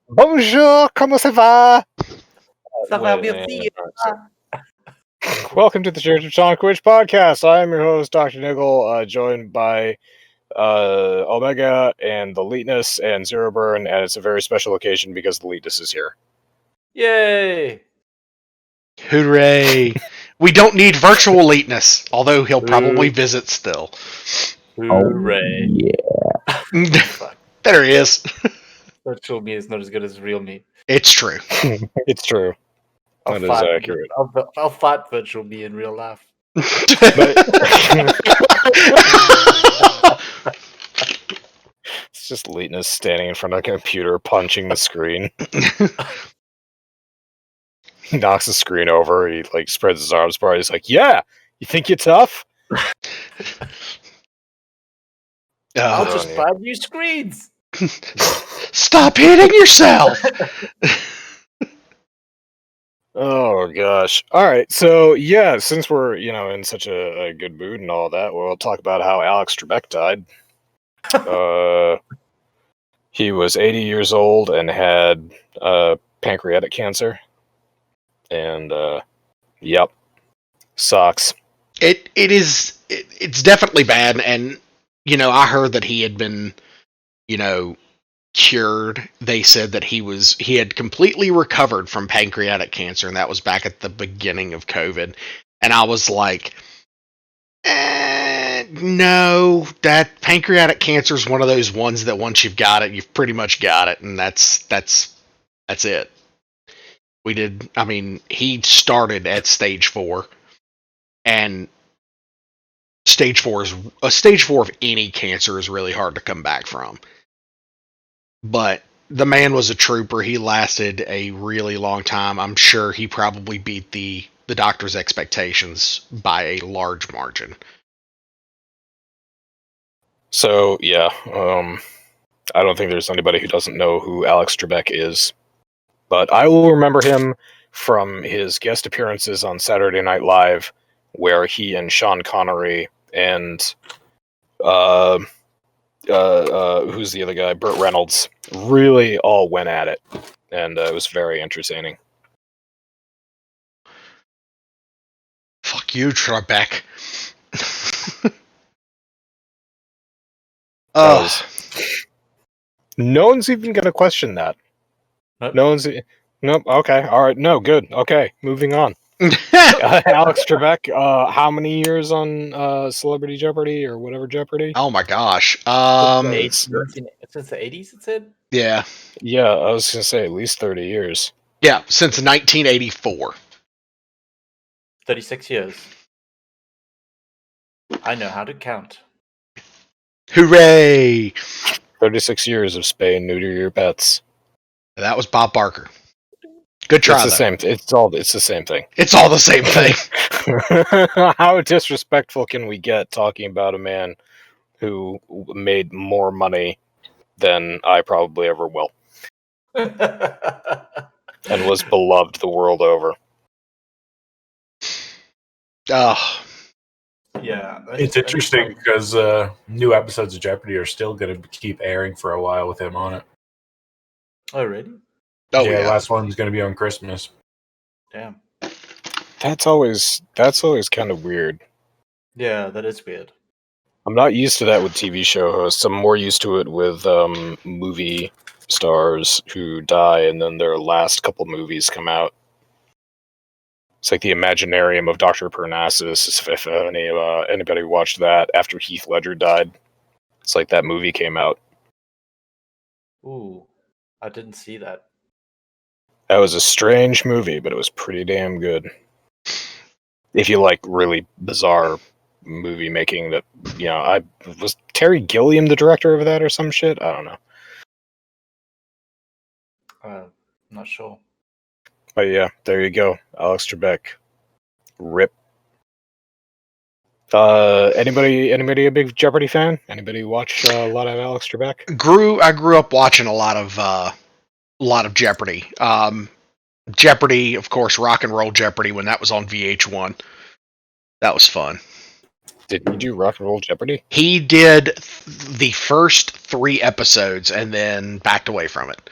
Bonjour, comment ça va? Ça va, merci. Welcome to the Church of Chonkwij podcast. I am your host, DrNiggle, joined by Omega and the Leetness and Zero Burn, and it's a very special occasion because the Leetness is here. Yay! Hooray! We don't need virtual lateness, although he'll probably visit still. Hooray! Yeah. Fuck. There he is. Virtual me is not as good as real me. It's true. It's true. That is accurate. I'll fight virtual me in real life. It's just Leetness standing in front of a computer, punching the screen. He knocks the screen over. He spreads his arms apart. He's like, "Yeah, you think you're tough? I'll just buy new screens." Stop hitting yourself! Oh gosh. Alright, so yeah, since we're, in such a good mood and all that, we'll talk about how Alex Trebek died. He was 80 years old and had pancreatic cancer. And yep. Sucks. It's definitely bad, and I heard that he had been, cured. They said that he had completely recovered from pancreatic cancer, and that was back at the beginning of COVID. And I was like, no, that pancreatic cancer is one of those ones that once you've got it, you've pretty much got it, and that's it. He started at stage 4, and stage 4 of any cancer is really hard to come back from. But the man was a trooper. He lasted a really long time. I'm sure he probably beat the doctor's expectations by a large margin. So yeah, I don't think there's anybody who doesn't know who Alex Trebek is. But I will remember him from his guest appearances on Saturday Night Live, where he and Sean Connery and who's the other guy, Burt Reynolds, really all went at it, and it was very entertaining. Fuck you, Trebek. No one's even gonna question that. Nope. No one's. Nope. Okay. All right. No. Good. Okay. Moving on. Alex Trebek. How many years on Celebrity Jeopardy or whatever Jeopardy? Oh my gosh. Since the 80s, it said? Yeah. Yeah, I was gonna say at least 30 years. Yeah, since 1984. 36 years. I know how to count. Hooray! 36 years of spay and neuter your pets. That was Bob Barker. Good try. It's the same. It's the same thing. It's all the same thing. How disrespectful can we get talking about a man who made more money than I probably ever will, and was beloved the world over? Oh. Yeah. It's interesting because new episodes of Jeopardy are still going to keep airing for a while with him on it. Oh, really? Oh, yeah. yeah. Last one's going to be on Christmas. Damn. That's always kind of weird. Yeah, that is weird. I'm not used to that with TV show hosts. I'm more used to it with movie stars who die and then their last couple movies come out. It's like the Imaginarium of Dr. Parnassus, if anybody watched that after Heath Ledger died. It's like that movie came out. Ooh, I didn't see that. That was a strange movie, but it was pretty damn good. If you like really bizarre movie making that, was Terry Gilliam the director of that or some shit? I don't know. Not sure. But yeah, there you go. Alex Trebek. RIP. Anybody a big Jeopardy fan? Anybody watch a lot of Alex Trebek? I grew up watching a lot of Jeopardy. Jeopardy, of course, Rock and Roll Jeopardy when that was on VH1. That was fun. Did he do Rock and Roll Jeopardy? He did the first 3 episodes and then backed away from it.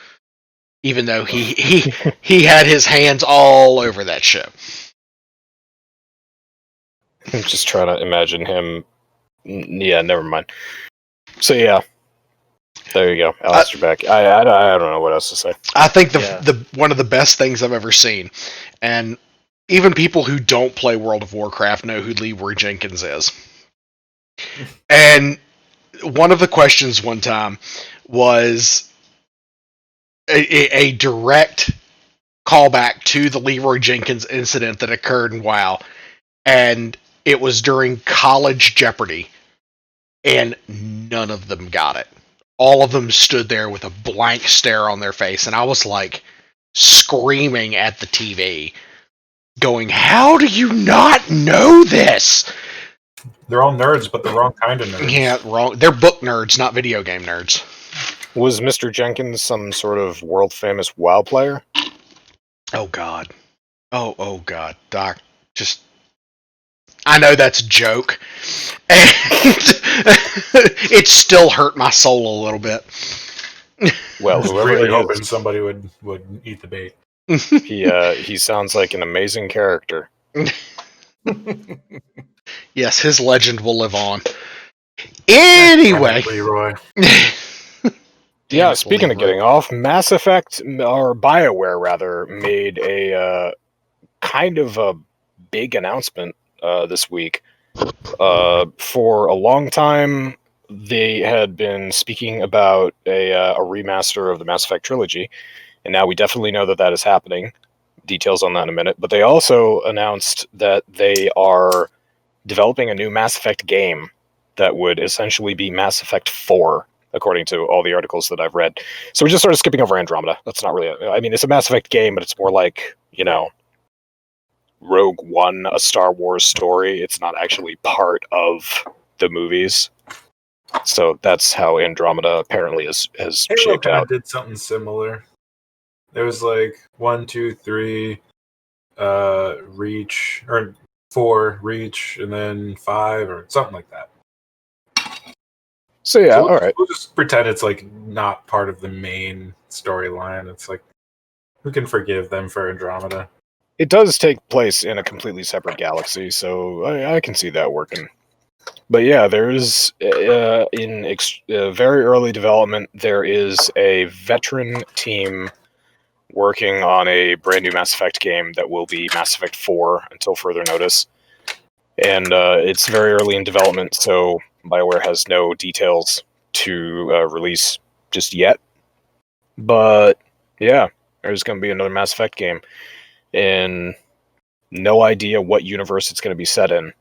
even though he had his hands all over that show. I'm just trying to imagine him. Yeah, never mind. So yeah, there you go, Alistair Beck. I don't know what else to say. I think the one of the best things I've ever seen, and even people who don't play World of Warcraft know who Leroy Jenkins is. And one of the questions one time was a direct callback to the Leroy Jenkins incident that occurred in WoW, and it was during College Jeopardy, and none of them got it. All of them stood there with a blank stare on their face, and I was like screaming at the TV, going, "How do you not know this?" They're all nerds, but the wrong kind of nerds. Yeah, wrong. They're book nerds, not video game nerds. Was Mr. Jenkins some sort of world famous WoW player? Oh God. Oh God, Doc. Just, I know that's a joke, and it still hurt my soul a little bit. Well, I was whoever really he hoping is, somebody would eat the bait. he sounds like an amazing character. Yes, his legend will live on. Anyway. Leroy. Yeah, speaking of getting off, Mass Effect, or BioWare rather, made a kind of a big announcement this week. For a long time, they had been speaking about a remaster of the Mass Effect trilogy, and now we definitely know that is happening. Details on that in a minute. But they also announced that they are developing a new Mass Effect game that would essentially be Mass Effect 4, according to all the articles that I've read. So we're just sort of skipping over Andromeda. That's not really... I mean, it's a Mass Effect game, but it's more like, Rogue One, a Star Wars story. It's not actually part of the movies. So that's how Andromeda apparently has Halo shaped kind out. of did something similar. There was like 1, 2, 3, Reach, or 4, Reach, and then 5, or something like that. So yeah, So all right. We'll just pretend it's like not part of the main storyline. It's like, who can forgive them for Andromeda? It does take place in a completely separate galaxy, so I can see that working. But yeah, there's in very early development, there is a veteran team working on a brand new Mass Effect game that will be Mass Effect 4 until further notice. And it's very early in development, so BioWare has no details to release just yet. But yeah, there's going to be another Mass Effect game. And no idea what universe it's going to be set in.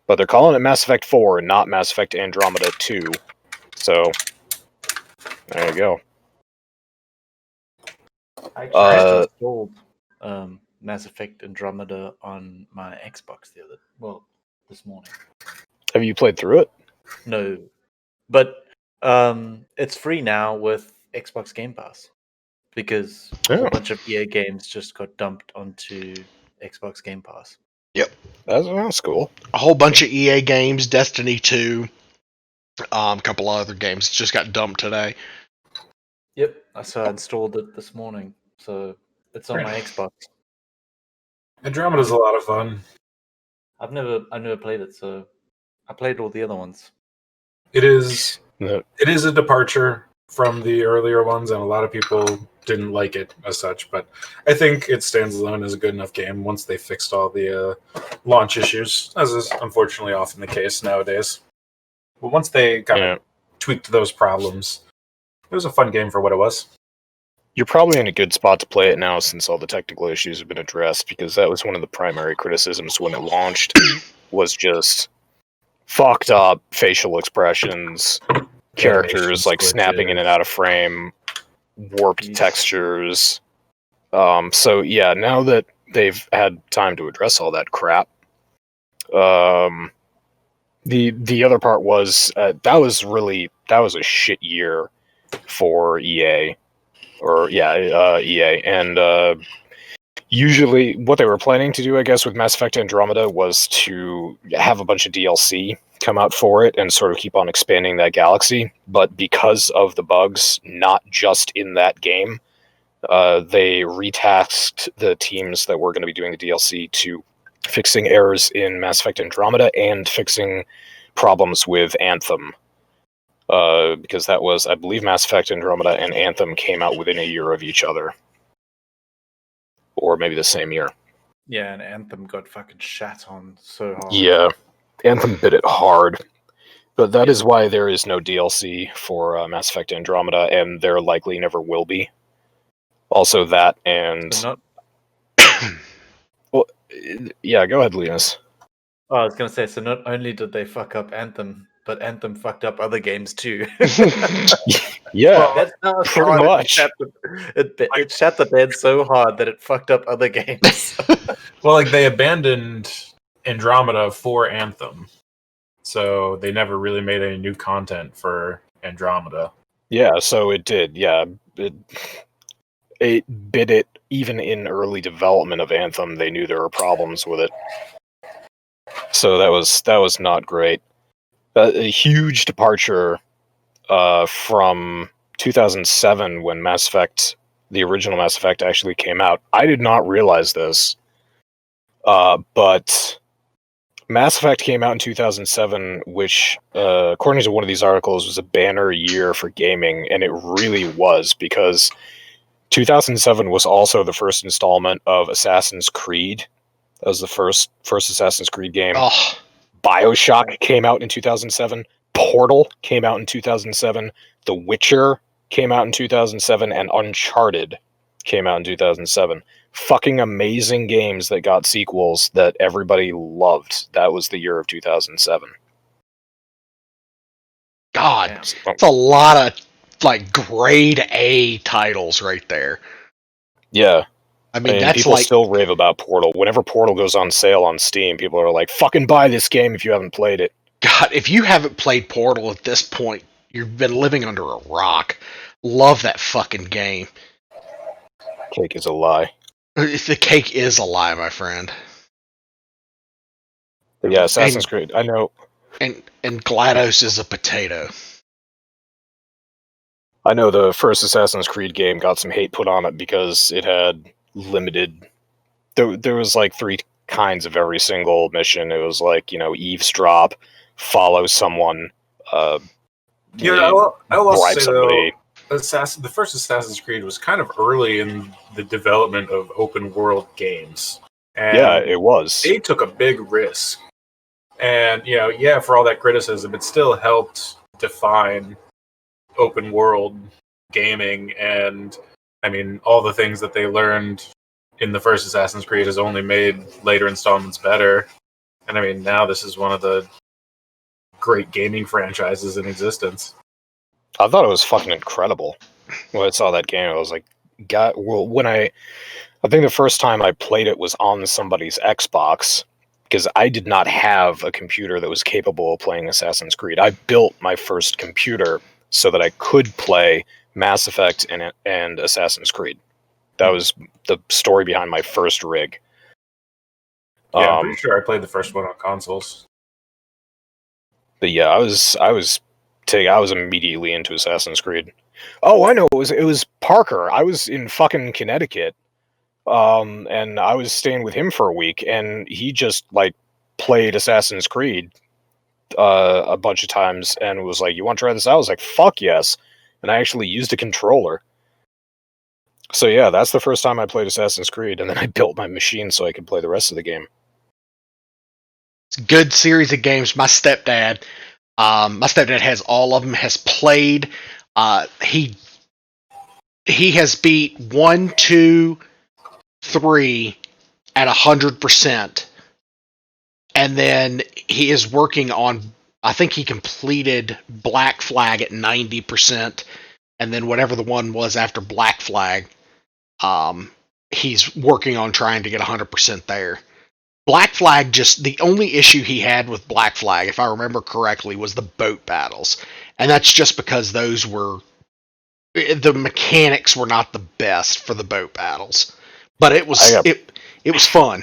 But they're calling it Mass Effect 4 and not Mass Effect Andromeda 2. So, there you go. I actually installed Mass Effect Andromeda on my Xbox this morning. Have you played through it? No. But it's free now with Xbox Game Pass. Because a bunch of EA games just got dumped onto Xbox Game Pass. Yep. That's cool. A whole bunch of EA games, Destiny 2, a couple of other games just got dumped today. Yep. So I installed it this morning. So it's on my Xbox. Andromeda's a lot of fun. I've never played it, so I played all the other ones. It is a departure from the earlier ones, and a lot of people didn't like it as such, but I think it stands alone as a good enough game once they fixed all the launch issues, as is unfortunately often the case nowadays. But once they kind of tweaked those problems, it was a fun game for what it was. You're probably in a good spot to play it now since all the technical issues have been addressed, because that was one of the primary criticisms when it launched, was just fucked up facial expressions, characters like snapping in and out of frame, warped textures. So yeah, now that they've had time to address all that crap, the other part was that was a shit year for EA, EA, and usually what they were planning to do, I guess, with Mass Effect Andromeda was to have a bunch of DLC come out for it and sort of keep on expanding that galaxy. But because of the bugs, not just in that game, they retasked the teams that were going to be doing the DLC to fixing errors in Mass Effect Andromeda and fixing problems with Anthem. Because that was, I believe, Mass Effect Andromeda and Anthem came out within a year of each other. Or maybe the same year. Yeah, and Anthem got fucking shat on so hard. Yeah, Anthem bit it hard. But that is why there is no DLC for Mass Effect Andromeda, and there likely never will be. Also that, and... So well, yeah, go ahead, Linus. Oh, I was going to say, so not only did they fuck up Anthem, but Anthem fucked up other games too. Yeah, well, that's how pretty much. It shat the bed so hard that it fucked up other games. Well, like, they abandoned Andromeda for Anthem. So they never really made any new content for Andromeda. Yeah, so it did, yeah. It bit it, even in early development of Anthem, they knew there were problems with it. So that was not great. A huge departure from 2007 when Mass Effect, the original Mass Effect, actually came out. I did not realize this, but Mass Effect came out in 2007, which, according to one of these articles, was a banner year for gaming, and it really was, because 2007 was also the first installment of Assassin's Creed. That was the first Assassin's Creed game. Oh. BioShock came out in 2007. Portal came out in 2007. The Witcher came out in 2007. And Uncharted came out in 2007. Fucking amazing games that got sequels that everybody loved. That was the year of 2007. God, that's a lot of like grade A titles right there. Yeah. I mean that's people like still rave about Portal. Whenever Portal goes on sale on Steam, people are like, fucking buy this game if you haven't played it. God, if you haven't played Portal at this point, you've been living under a rock. Love that fucking game. Cake is a lie. The cake is a lie, my friend. But yeah, Assassin's Creed, I know. And GLaDOS is a potato. I know the first Assassin's Creed game got some hate put on it because it had limited... There was like 3 kinds of every single mission. It was like, eavesdrop, follow someone, I will also say, somebody. Though, the first Assassin's Creed was kind of early in the development of open world games. And yeah, it was. They took a big risk. And, for all that criticism, it still helped define open world gaming. And, I mean, all the things that they learned in the first Assassin's Creed has only made later installments better. And, I mean, now this is one of the great gaming franchises in existence. I thought it was fucking incredible. When I saw that game, I was like, God, well, I think the first time I played it was on somebody's Xbox, because I did not have a computer that was capable of playing Assassin's Creed. I built my first computer so that I could play Mass Effect and Assassin's Creed. That was the story behind my first rig. Yeah, I'm pretty sure I played the first one on consoles. But yeah, I was immediately into Assassin's Creed. Oh, I know, it was Parker. I was in fucking Connecticut. And I was staying with him for a week, and he just played Assassin's Creed a bunch of times and was like, "You want to try this out?" I was like, "Fuck yes!" And I actually used a controller. So yeah, that's the first time I played Assassin's Creed, and then I built my machine so I could play the rest of the game. It's a good series of games. My stepdad has all of them. Has played. He has beat 1, 2, 3 at 100%, and then he is working on. I think he completed Black Flag at 90%, and then whatever the one was after Black Flag, he's working on trying to get 100% there. Black Flag, just the only issue he had with Black Flag, if I remember correctly, was the boat battles, and that's just because the mechanics were not the best for the boat battles. But it was it was fun.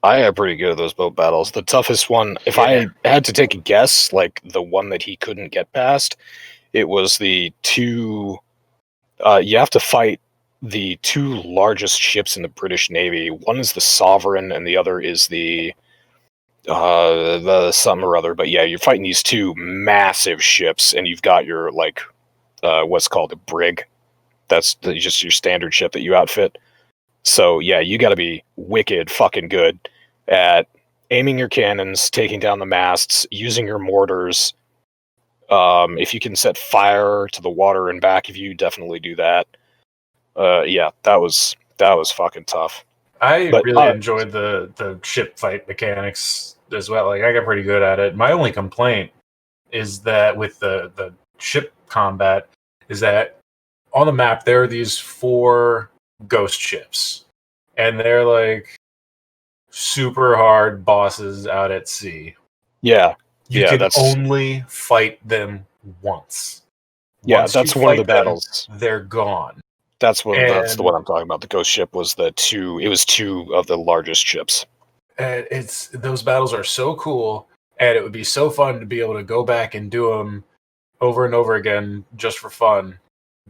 I got pretty good at those boat battles. The toughest one, if I had to take a guess, the one that he couldn't get past, it was the 2. You have to fight the two largest ships in the British Navy. One is the Sovereign, and the other is the something or other. But yeah, you're fighting these two massive ships, and you've got your like what's called a brig. That's just your standard ship that you outfit. So yeah, you got to be wicked fucking good at aiming your cannons, taking down the masts, using your mortars. If you can set fire to the water and back of you, definitely do that. Yeah, that was fucking tough. I really enjoyed the ship fight mechanics as well. Like I got pretty good at it. My only complaint is that with the ship combat is that on the map there are these 4 ghost ships, and they're like super hard bosses out at sea. Yeah, you can only fight them once. Yeah, that's one of the battles. They're gone. That's the one I'm talking about. The ghost ship was it was 2 of the largest ships. And those battles are so cool, and it would be so fun to be able to go back and do them over and over again just for fun,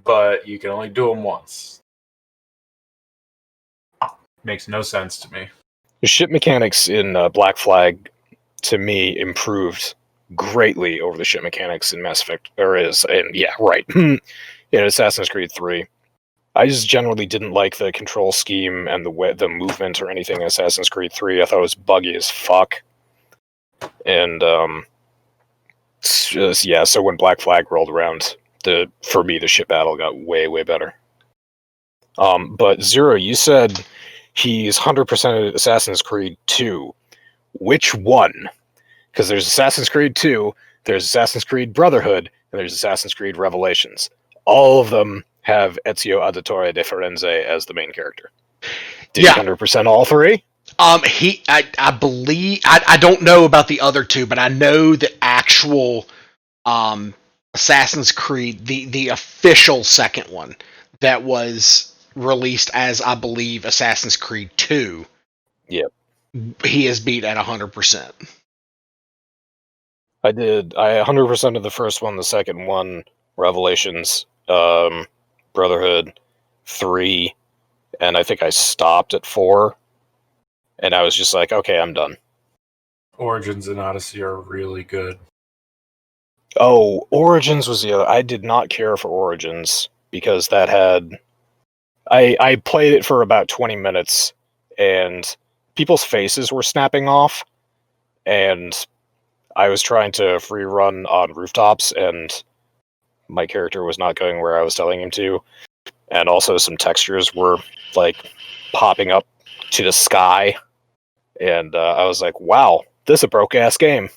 but you can only do them once. Makes no sense to me. The ship mechanics in Black Flag, to me, improved greatly over the ship mechanics in Mass Effect, in Assassin's Creed 3. I just generally didn't like the control scheme and the movement or anything in Assassin's Creed 3. I thought it was buggy as fuck. And so when Black Flag rolled around, for me the ship battle got way, way better. But Zero, you said he's 100% Assassin's Creed 2. Which one? Because there's Assassin's Creed 2, there's Assassin's Creed Brotherhood, and there's Assassin's Creed Revelations. All of them have Ezio Auditore de Firenze as the main character. Did he 100% all 3? I believe I don't know about the other 2, but I know the actual Assassin's Creed, the official second one that was released as, I believe, Assassin's Creed 2. Yep. He is beat at 100%. I 100% of the first one, the second one, Revelations, Brotherhood, 3, and I think I stopped at 4, and I was just like, okay, I'm done. Origins and Odyssey are really good. Oh, Origins was the other. I did not care for Origins, because that had... I played it for about 20 minutes, and people's faces were snapping off, and I was trying to free run on rooftops, and my character was not going where I was telling him to. And also some textures were, like, popping up to the sky. And I was like, wow, this is a broke-ass game.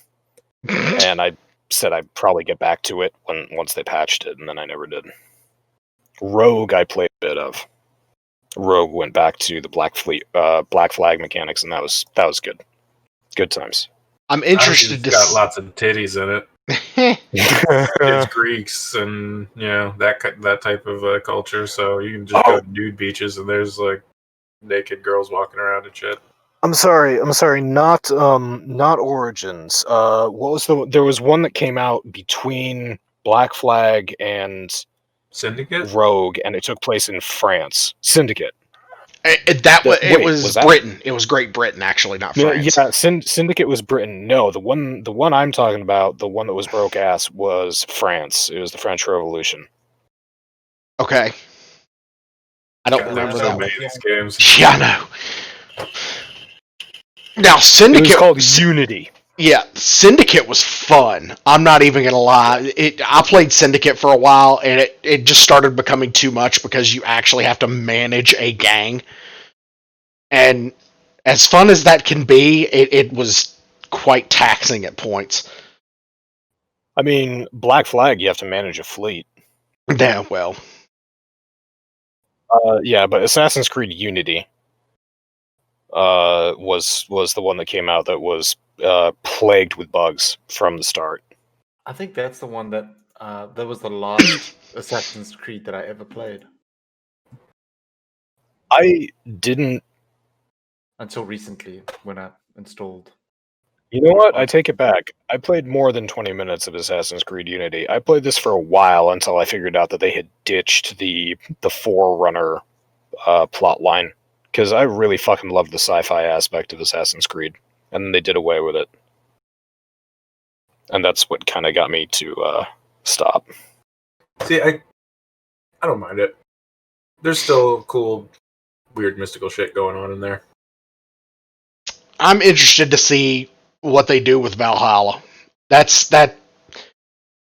And I said I'd probably get back to it once they patched it, and then I never did. Rogue I played a bit of. Rogue went back to the Black Flag mechanics, and that was good. Good times. I'm interested to got lots of titties in it. It's Greeks and that type of culture, so you can just go to nude beaches and there's like naked girls walking around and shit. I'm sorry, not Origins. What was there was one that came out between Black Flag and Syndicate? Rogue, and it took place in France. Syndicate. It was Britain. It was Great Britain, actually, not France. Yeah, Syndicate was Britain. No, the one I'm talking about, the one that was broke ass, was France. It was the French Revolution. Okay. I don't remember so many of these games. Yeah, I know. Now, Syndicate... It was called Unity. Yeah, Syndicate was fun. I'm not even going to lie. I played Syndicate for a while, and it just started becoming too much because you actually have to manage a gang. And as fun as that can be, it was quite taxing at points. I mean, Black Flag, you have to manage a fleet. Yeah, well. Yeah, but Assassin's Creed Unity was the one that came out that was plagued with bugs from the start. I think that's the one that was the last Assassin's Creed that I ever played. I didn't until recently when I installed. You know what? I take it back. I played more than 20 minutes of Assassin's Creed Unity. I played this for a while until I figured out that they had ditched the Forerunner plot line, because I really fucking love the sci-fi aspect of Assassin's Creed, and then they did away with it, and that's what kind of got me to stop. See, I don't mind it. There's still cool, weird, mystical shit going on in there. I'm interested to see what they do with Valhalla.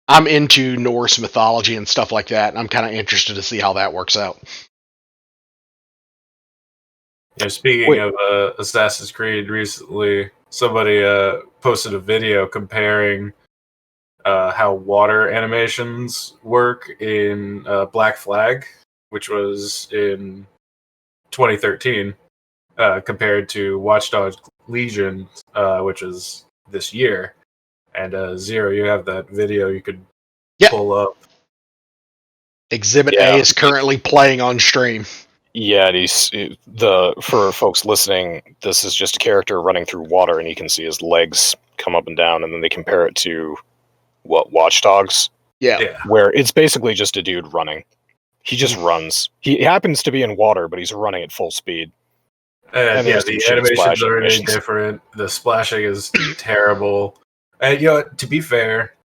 I'm into Norse mythology and stuff like that, and I'm kind of interested to see how that works out. Speaking of Assassin's Creed, recently somebody posted a video comparing how water animations work in Black Flag, which was in 2013, compared to Watch Dogs Legion, which is this year. And Zero, you have that video you could pull up. Exhibit A is currently playing on stream. Yeah, for folks listening, this is just a character running through water, and you can see his legs come up and down, and then they compare it to Watch Dogs? Yeah. Where it's basically just a dude running. He just runs. He happens to be in water, but he's running at full speed. And the animations are really different. The splashing is terrible. And to be fair,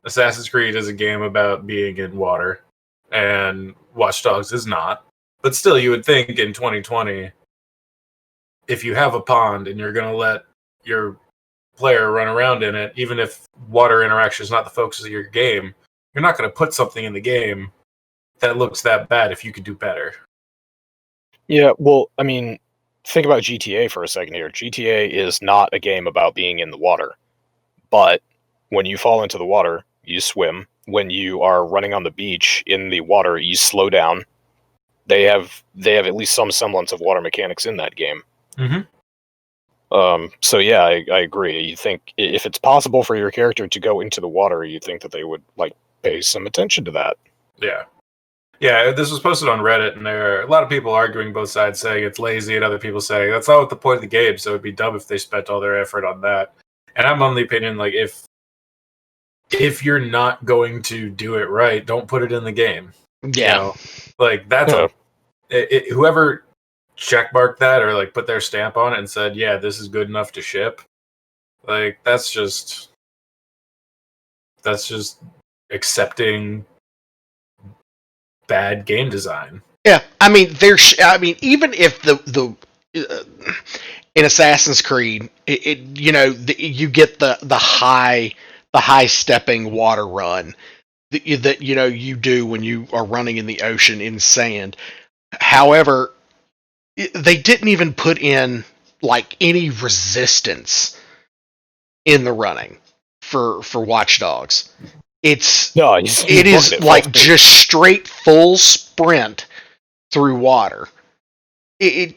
Assassin's Creed is a game about being in water, and Watch Dogs is not. But still, you would think in 2020, if you have a pond and you're going to let your player run around in it, even if water interaction is not the focus of your game, you're not going to put something in the game that looks that bad if you could do better. Yeah, well, I mean, think about GTA for a second here. GTA is not a game about being in the water. But when you fall into the water, you swim. When you are running on the beach in the water, you slow down. They have at least some semblance of water mechanics in that game. Mm-hmm. So yeah, I agree. You think if it's possible for your character to go into the water, you think that they would pay some attention to that. Yeah, this was posted on Reddit, and there are a lot of people arguing both sides, saying it's lazy, and other people saying that's not what the point of the game, so it'd be dumb if they spent all their effort on that. And I'm on the opinion, if you're not going to do it right, don't put it in the game. Yeah. That's whoever checkmarked that or put their stamp on it and said, yeah, this is good enough to ship. That's just accepting bad game design. Yeah, I mean, even if the in Assassin's Creed, you get the high stepping water run that you do when you are running in the ocean in sand. However, they didn't even put in any resistance in the running for Watch Dogs. It is just straight full sprint through water. It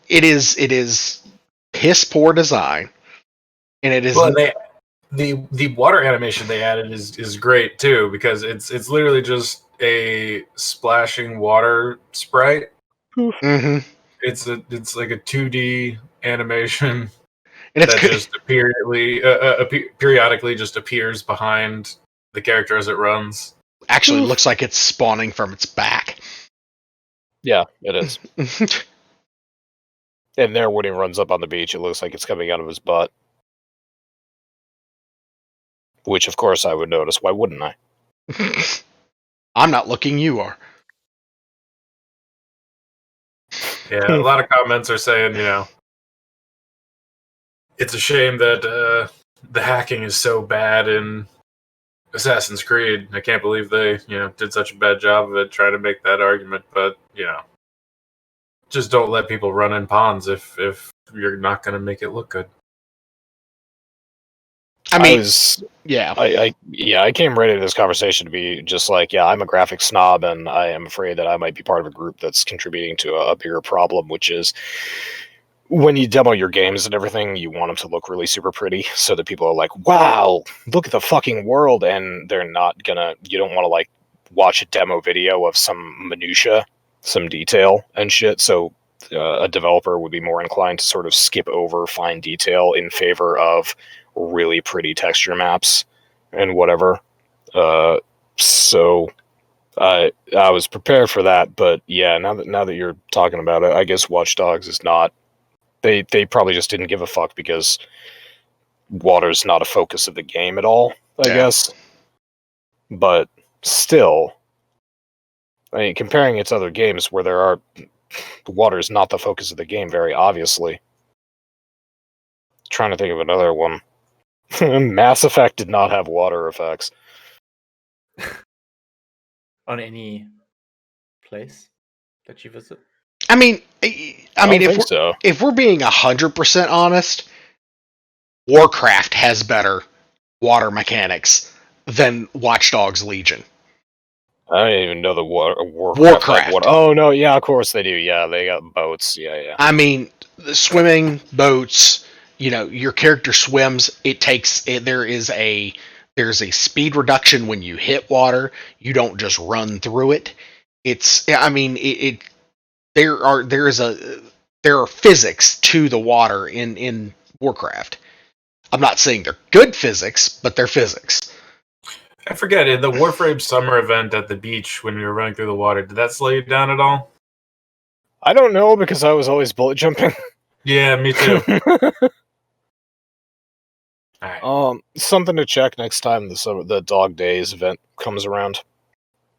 is piss poor design, and it is. Well, the water animation they added is great too, because it's literally just a splashing water sprite. Mm-hmm. It's like a 2D animation, and it's that just periodically just appears behind the character as it runs. Actually, looks like it's spawning from its back. Yeah, it is. And there, when he runs up on the beach, it looks like it's coming out of his butt. Which, of course, I would notice. Why wouldn't I? I'm not looking, you are. Yeah, a lot of comments are saying, it's a shame that the hacking is so bad in Assassin's Creed. I can't believe they, did such a bad job of it, trying to make that argument. But, just don't let people run in ponds if you're not going to make it look good. I mean, I came ready to this conversation to be just I'm a graphic snob, and I am afraid that I might be part of a group that's contributing to a bigger problem, which is when you demo your games and everything, you want them to look really super pretty, so that people are like, wow, look at the fucking world, and they're not gonna, you don't want to watch a demo video of some minutia, some detail and shit, so a developer would be more inclined to sort of skip over fine detail in favor of really pretty texture maps and whatever. So I was prepared for that, but yeah, now that you're talking about it, I guess Watch Dogs is not. They probably just didn't give a fuck because water's not a focus of the game at all, I guess. But still, I mean, comparing it to other games where water is not the focus of the game, very obviously. Trying to think of another one. Mass Effect did not have water effects. On any place that you visit? I mean, if we're being 100% honest, Warcraft has better water mechanics than Watch Dogs Legion. I don't even know the Warcraft. Oh no, yeah, of course they do. Yeah, they got boats. Yeah. I mean, the swimming, boats. Your character swims. There's a speed reduction when you hit water. You don't just run through it. There are physics to the water in Warcraft. I'm not saying they're good physics, but they're physics. I forget it. The Warframe summer event at the beach when we were running through the water. Did that slow you down at all? I don't know because I was always bullet jumping. Yeah, me too. All right. Something to check next time the Dog Days event comes around.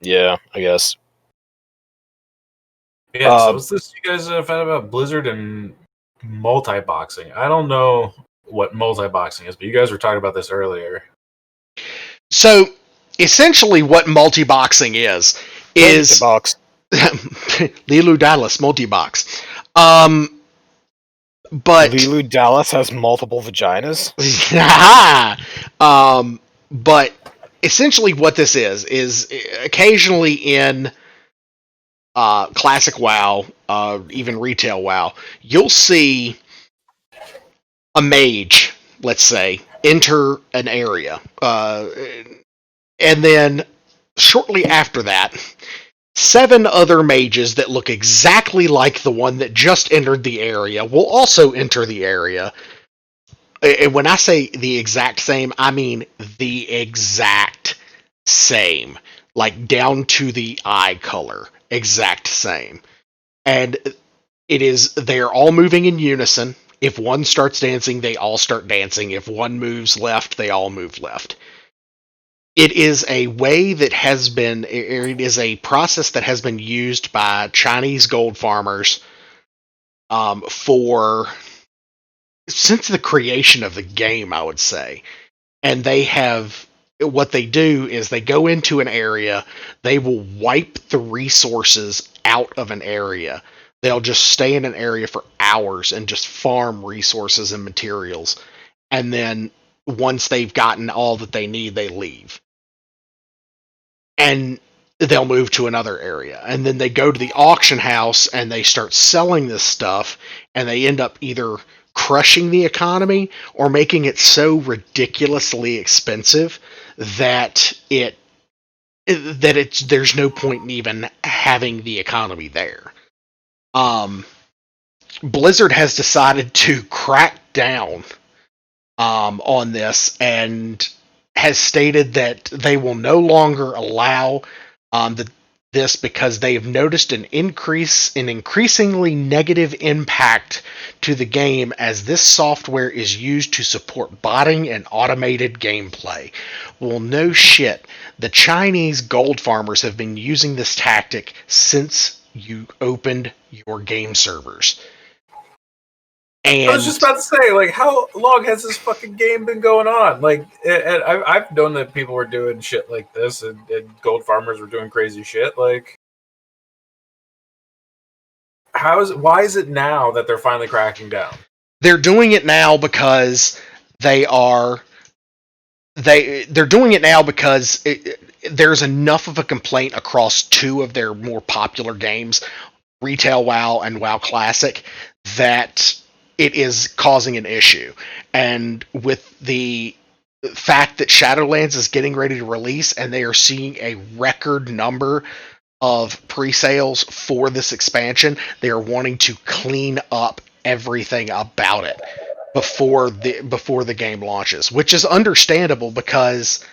Yeah, I guess. Yeah, so what's this you guys found about Blizzard and multiboxing? I don't know what multiboxing is, but you guys were talking about this earlier. So, essentially what multiboxing is Multibox. Lilu Dallas multibox. But Lilu Dallas has multiple vaginas? But essentially what this is occasionally in classic WoW, even retail WoW, you'll see a mage, let's say, enter an area. And then shortly after that, 7 other mages that look exactly like the one that just entered the area will also enter the area. And when I say the exact same, I mean the exact same. Like down to the eye color. Exact same. And they're all moving in unison. If one starts dancing, they all start dancing. If one moves left, they all move left. It is a way that it is a process that has been used by Chinese gold farmers since the creation of the game, I would say. And what they do is they go into an area, they will wipe the resources out of an area. They'll just stay in an area for hours and just farm resources and materials. And then once they've gotten all that they need, they leave. And they'll move to another area. And then they go to the auction house and they start selling this stuff, and they end up either crushing the economy or making it so ridiculously expensive that there's no point in even having the economy there. Blizzard has decided to crack down on this and has stated that they will no longer allow this because they have noticed an increasingly negative impact to the game as this software is used to support botting and automated gameplay. Well, no shit. The Chinese gold farmers have been using this tactic since you opened your game servers. And I was just about to say, like, how long has this fucking game been going on? Like, I've known that people were doing shit like this, and gold farmers were doing crazy shit. Like, why is it now that they're finally cracking down? They're doing it now because they're doing it now because there's enough of a complaint across 2 of their more popular games, Retail WoW and WoW Classic, that it is causing an issue. And with the fact that Shadowlands is getting ready to release and they are seeing a record number of pre-sales for this expansion, they are wanting to clean up everything about it before the game launches, which is understandable because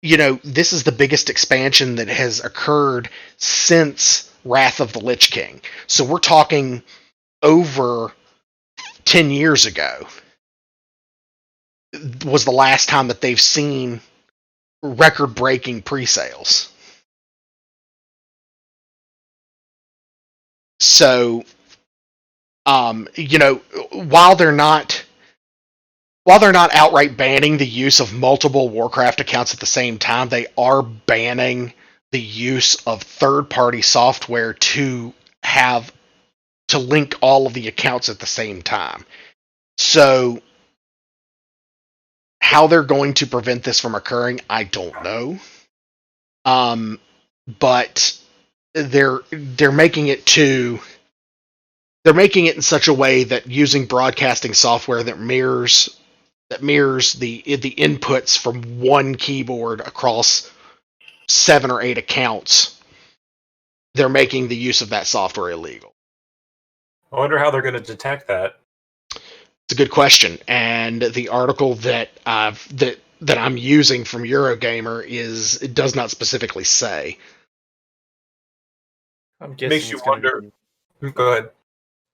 this is the biggest expansion that has occurred since Wrath of the Lich King. So we're talking over 10 years ago was the last time that they've seen record-breaking pre-sales. So, while they're not outright banning the use of multiple Warcraft accounts at the same time, they are banning the use of third-party software to link all of the accounts at the same time. So, how they're going to prevent this from occurring, I don't know. But they're making it in such a way that using broadcasting software that mirrors the inputs from one keyboard across 7 or 8 accounts, they're making the use of that software illegal. I wonder how they're going to detect that. It's a good question, and the article that I'm using from Eurogamer it does not specifically say. I'm guessing Makes you wonder. Go ahead.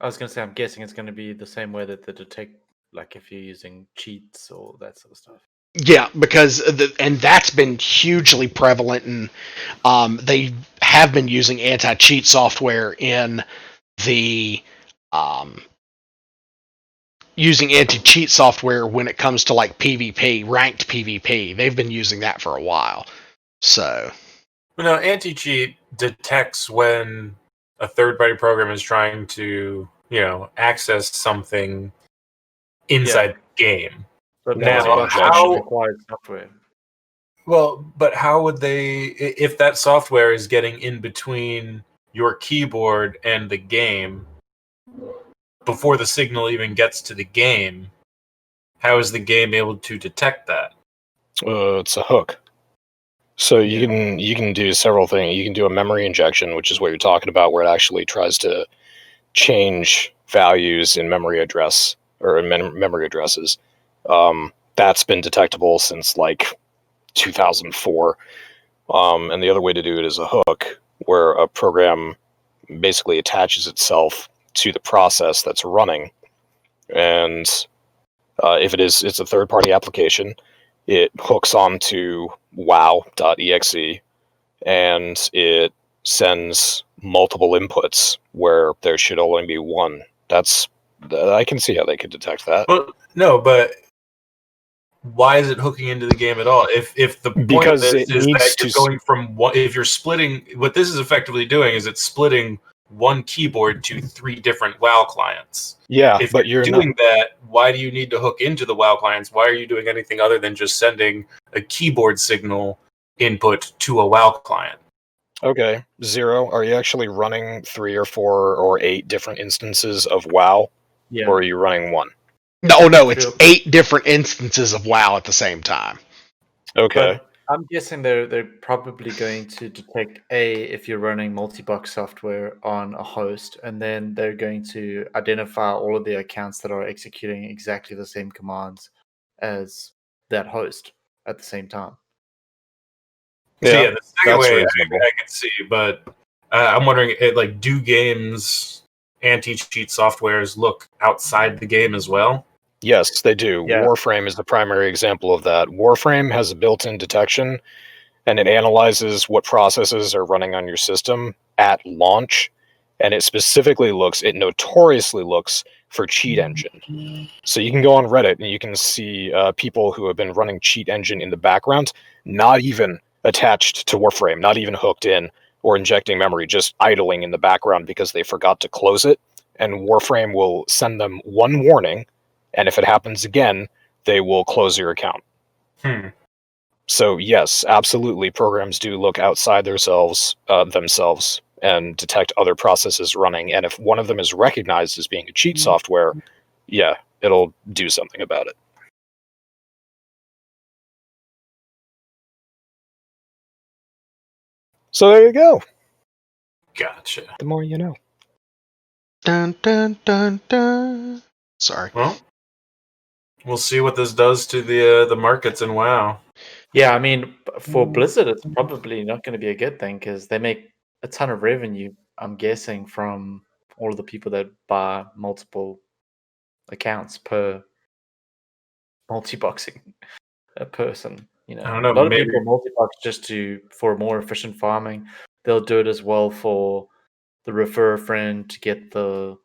I was going to say, I'm guessing it's going to be the same way that they detect, like if you're using cheats or that sort of stuff. Yeah, because and that's been hugely prevalent, and they have been using anti-cheat software in the using anti-cheat software when it comes to like PvP, ranked PvP. They've been using that for a while. So, anti-cheat detects when a third-party program is trying to, access something inside the game. But now, how requires software? Well, but how would they, if that software is getting in between your keyboard and the game before the signal even gets to the game? How is the game able to detect that? It's a hook. So you can do several things. You can do a memory injection, which is what you're talking about, where it actually tries to change values in memory address or in memory addresses. That's been detectable since like 2004. And the other way to do it is a hook, where a program basically attaches itself to the process that's running, and if it's a third-party application, it hooks onto wow.exe, and it sends multiple inputs where there should only be one. I can see how they could detect that. Well, no, but why is it hooking into the game at all? If the point of this is that you're going from one, if you're splitting, what this is effectively doing is it's splitting one keyboard to 3 different WoW clients. Yeah, if but you're doing that, why do you need to hook into the WoW clients? Why are you doing anything other than just sending a keyboard signal input to a WoW client? Okay, Zero, are you actually running 3 or 4 or 8 different instances of WoW? Yeah. Or are you running one? No, it's 8 different instances of WoW at the same time. Okay. But I'm guessing they're probably going to detect if you're running multi-box software on a host, and then they're going to identify all of the accounts that are executing exactly the same commands as that host at the same time. Yeah, the second way I can see, but I'm wondering, do games anti-cheat softwares look outside the game as well? Yes, they do. Yeah. Warframe is the primary example of that. Warframe has a built-in detection, and it analyzes what processes are running on your system at launch, and it notoriously looks for cheat engine. So you can go on Reddit and you can see people who have been running cheat engine in the background, not even attached to Warframe, not even hooked in or injecting memory, just idling in the background because they forgot to close it, and Warframe will send them one warning, and if it happens again, they will close your account. So yes, absolutely, programs do look outside themselves and detect other processes running, and if one of them is recognized as being a cheat software, yeah, it'll do something about it. So there you go. Gotcha. The more you know. Dun dun dun dun. Sorry. Well, we'll see what this does to the markets in WoW. Yeah, I mean, for Blizzard, it's probably not going to be a good thing because they make a ton of revenue, I'm guessing, from all of the people that buy multiple accounts per multi-boxing a person. You I know, don't know. a lot of Maybe people multi-box just for more efficient farming. They'll do it as well for the refer a friend to get the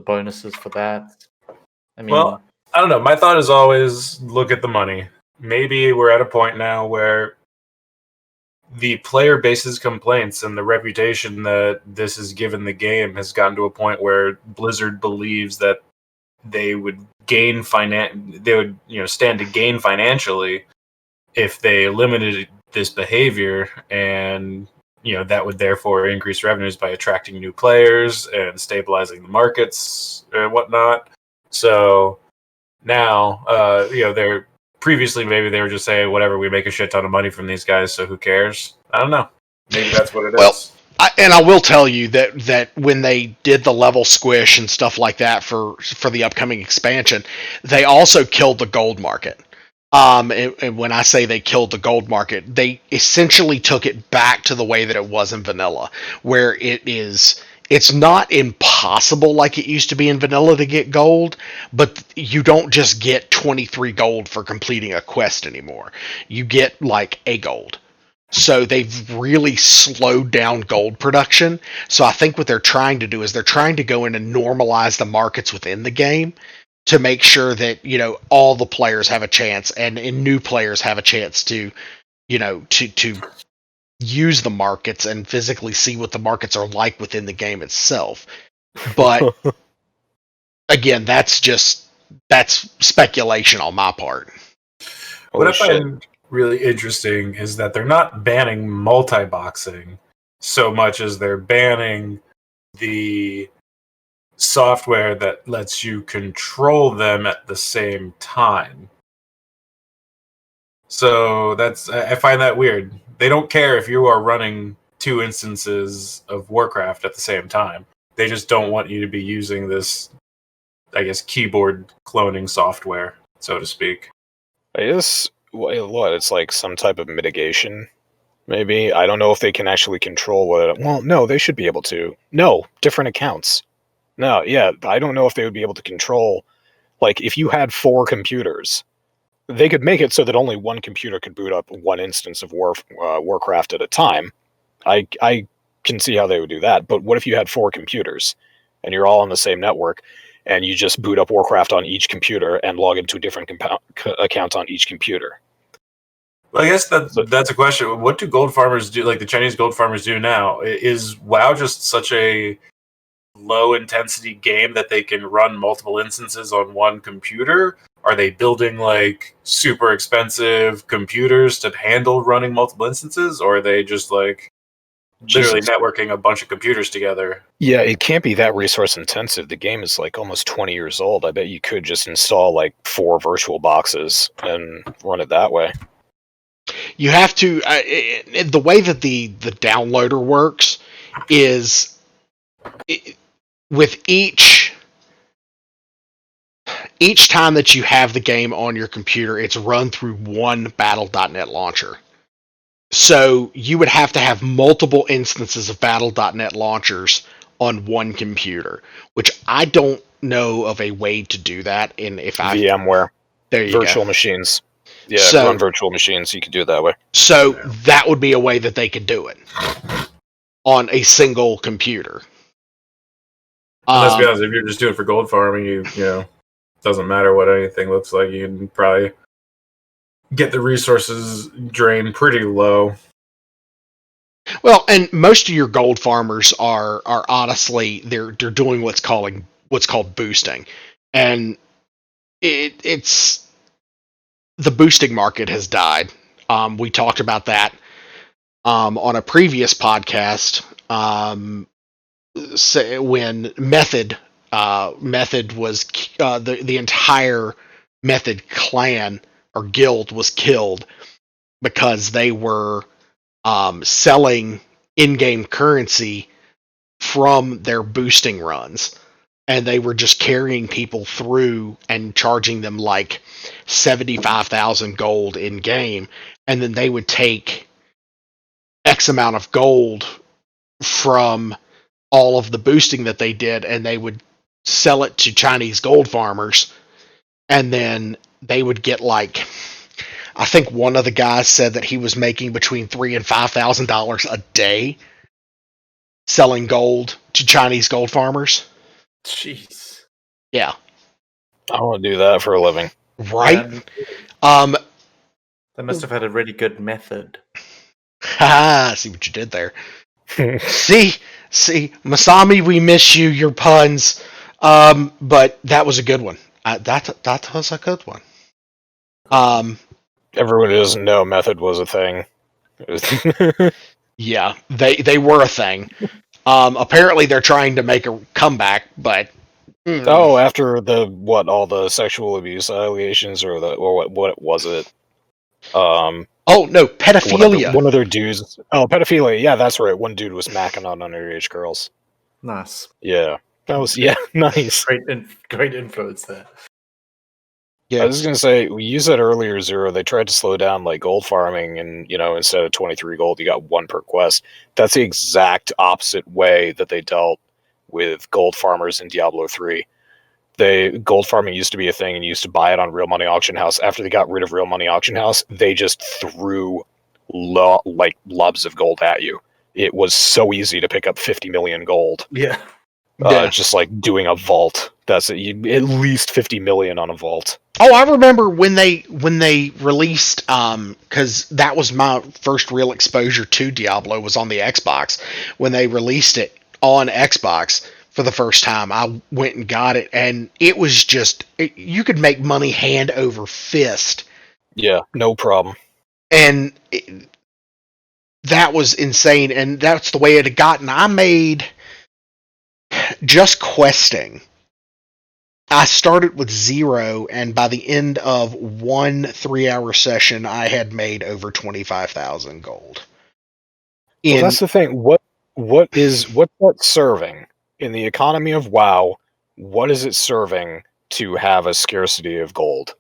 bonuses for that. I mean, well, I don't know. My thought is always look at the money. Maybe we're at a point now where the player base's complaints and the reputation that this has given the game has gotten to a point where Blizzard believes that they would stand to gain financially if they limited this behavior, and that would therefore increase revenues by attracting new players and stabilizing the markets and whatnot. So now, they're previously maybe they were just saying whatever, we make a shit ton of money from these guys, so who cares? I don't know. Maybe that's what it is. I will tell you that when they did the level squish and stuff like that for the upcoming expansion, they also killed the gold market. And when I say they killed the gold market, they essentially took it back to the way that it was in vanilla, where it's not impossible like it used to be in vanilla to get gold, but you don't just get 23 gold for completing a quest anymore. You get like a gold. So they've really slowed down gold production. So I think what they're trying to do is they're trying to go in and normalize the markets within the game to make sure that, all the players have a chance and new players have a chance to, to use the markets and physically see what the markets are like within the game itself. But again, that's speculation on my part. What I find really interesting is that they're not banning multi-boxing so much as they're banning the software that lets you control them at the same time. So I find that weird. They don't care if you are running 2 instances of Warcraft at the same time. They just don't want you to be using this, I guess, keyboard cloning software, so to speak. I guess what it's like some type of mitigation, maybe. I don't know if they can actually control what. Well, no, they should be able to. No, different accounts. No, yeah, I don't know if they would be able to control. Like, if you had 4 computers, they could make it so that only one computer could boot up one instance of Warcraft at a time. I can see how they would do that. But what if you had 4 computers and you're all on the same network, and you just boot up Warcraft on each computer and log into a different account on each computer? Well, I guess that's a question. What do gold farmers do, like the Chinese gold farmers do now? Is WoW just such a low-intensity game that they can run multiple instances on one computer? Are they building, like, super expensive computers to handle running multiple instances? Or are they just, like, literally networking a bunch of computers together? Yeah, it can't be that resource intensive. The game is like almost 20 years old. I bet you could just install like 4 virtual boxes and run it that way. You have to the way that the downloader works is with each time that you have the game on your computer, it's run through one Battle.net launcher. So you would have to have multiple instances of Battle.net launchers on one computer, which I don't know of a way to do that. VMware. There you virtual go. machines. Yeah, run virtual machines. You could do it that way. So that would be a way that they could do it on a single computer. Let's be honest, if you're just doing it for gold farming, you know, doesn't matter what anything looks like. You can probably get the resources drained pretty low. Well, and most of your gold farmers are honestly they're doing what's called boosting, and it's the boosting market has died. We talked about that on a previous podcast. When Method was the entire Method clan or guild was killed because they were selling in-game currency from their boosting runs, and they were just carrying people through and charging them like 75,000 gold in game, and then they would take X amount of gold from all of the boosting that they did, and they would sell it to Chinese gold farmers, and then they would get like, I think one of the guys said that he was making between $3,000 and $5,000 a day selling gold to Chinese gold farmers. Jeez. Yeah. I want to do that for a living. Right? And they must have had a really good method. Haha, see what you did there. See, Masami, we miss you, your puns. But that was a good one. That was a good one. Everyone who doesn't know method was a thing. Yeah, they were a thing. Apparently they're trying to make a comeback, but Oh, after all the sexual abuse allegations, or what was it? oh no, pedophilia. One of their dudes. Oh, pedophilia. Yeah, that's right. One dude was macking on underage girls. Nice. Yeah, that was nice. Great influence there. Yeah. I was gonna say, you said earlier, Zero, they tried to slow down like gold farming, and instead of 23 gold, you got 1 per quest. That's the exact opposite way that they dealt with gold farmers in Diablo 3. Gold farming used to be a thing, and you used to buy it on Real Money Auction House. After they got rid of Real Money Auction House, they just threw lobs of gold at you. It was so easy to pick up 50 million gold. Yeah. Just like doing a vault. That's it. At least 50 million on a vault. Oh, I remember when they released, because that was my first real exposure to Diablo, was on the Xbox. When they released it on Xbox for the first time, I went and got it, and it was just, you could make money hand over fist. Yeah, no problem. And that was insane, and that's the way it had gotten. I made, just questing, I started with 0, and by the end of 1 3-hour session, I had made over 25,000 gold. Well, that's the thing. What's that serving in the economy of WoW? What is it serving to have a scarcity of gold?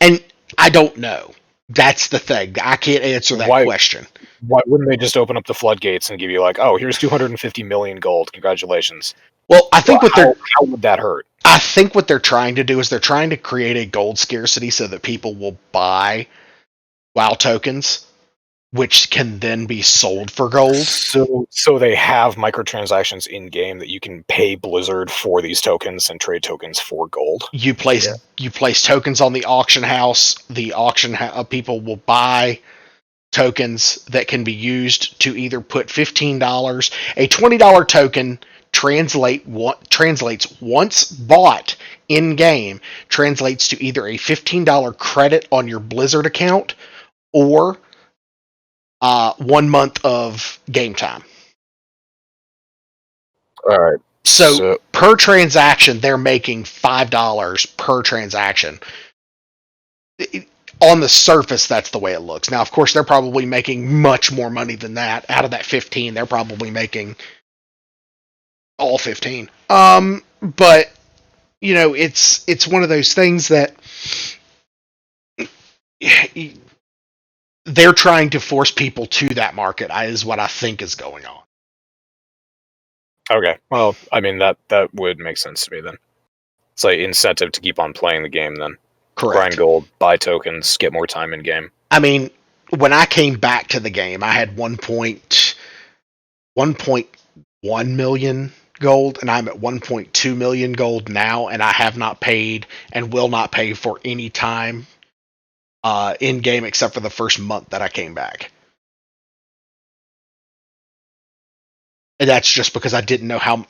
And I don't know. That's the thing. I can't answer that question. Why wouldn't they just open up the floodgates and give you like, oh, here's 250 million gold. Congratulations. Well, I think how would that hurt? I think what they're trying to do is they're trying to create a gold scarcity so that people will buy WoW tokens, which can then be sold for gold. So they have microtransactions in game that you can pay Blizzard for these tokens and trade tokens for gold. You place tokens on the auction house. The people will buy tokens that can be used to either put $15. A $20 token translates once bought in game, translates to either a $15 credit on your Blizzard account or 1 month of game time. All right. So per transaction, they're making $5 per transaction. On the surface, that's the way it looks. Now, of course, they're probably making much more money than that. Out of that 15, they're probably making all 15. But it's one of those things that they're trying to force people to that market, is what I think is going on. Okay. Well, I mean, that would make sense to me then. It's like incentive to keep on playing the game then. Correct. Grind gold, buy tokens, get more time in game. I mean, when I came back to the game, I had 1.1 million gold, and I'm at 1.2 million gold now, and I have not paid and will not pay for any time in game except for the first month that I came back. And that's just because I didn't know how.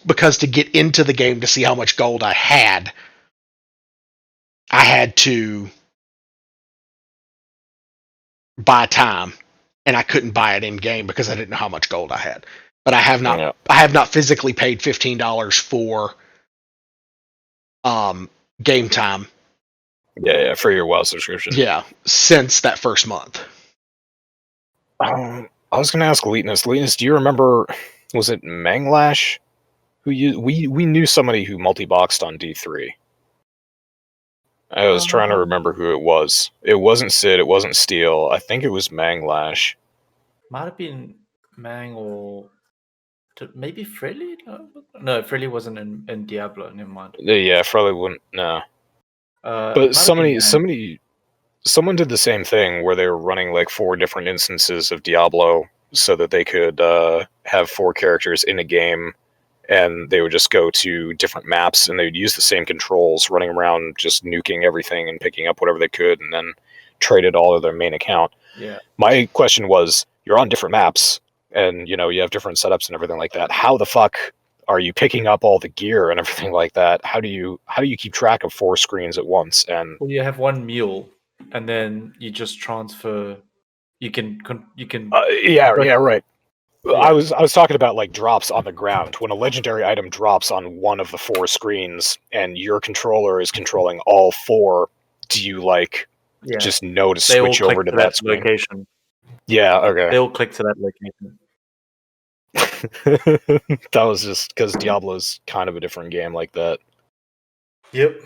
Because to get into the game to see how much gold I had to buy time, and I couldn't buy it in game because I didn't know how much gold I had. But I have not. Yeah. I have not physically paid $15 for game time. Yeah, for your WoW subscription. Yeah, since that first month. I was going to ask Leetness. Leetness, do you remember? Was it Manglash? We knew somebody who multi-boxed on D3. I was trying to remember who it was. It wasn't Sid. It wasn't Steel. I think it was Manglash. Might have been Mang or maybe Freely? No, Freely wasn't in Diablo. Never mind. Yeah, probably wouldn't. No. But someone did the same thing where they were running like 4 different instances of Diablo so that they could have 4 characters in a game, and they would just go to different maps and they would use the same controls, running around just nuking everything and picking up whatever they could, and then trade it all to their main account. Yeah. My question was, you're on different maps and you have different setups and everything like that. How the fuck are you picking up all the gear and everything like that? How do you keep track of 4 screens at once? And well, you have one mule, and then you just transfer. You can. yeah, right. Yeah. I was talking about like drops on the ground. When a legendary item drops on one of the 4 screens and your controller is controlling all 4, do you just know to switch over to that screen? location? Yeah, okay. They all click to that location. That was just because Diablo's kind of a different game like that. Yep.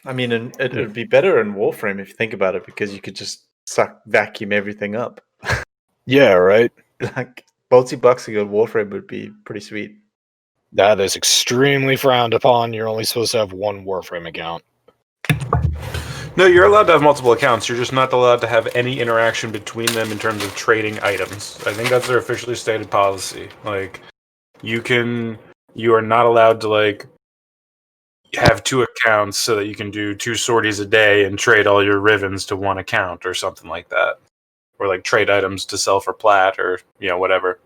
I mean, it would be better in Warframe if you think about it, because you could just vacuum everything up. Yeah, right? Like, multi-boxing on Warframe would be pretty sweet. That is extremely frowned upon. You're only supposed to have one Warframe account. No, you're allowed to have multiple accounts. You're just not allowed to have any interaction between them in terms of trading items. I think that's their officially stated policy. Like, you are not allowed to have 2 accounts so that you can do 2 sorties a day and trade all your Rivens to one account or something like that. Or trade items to sell for plat or whatever.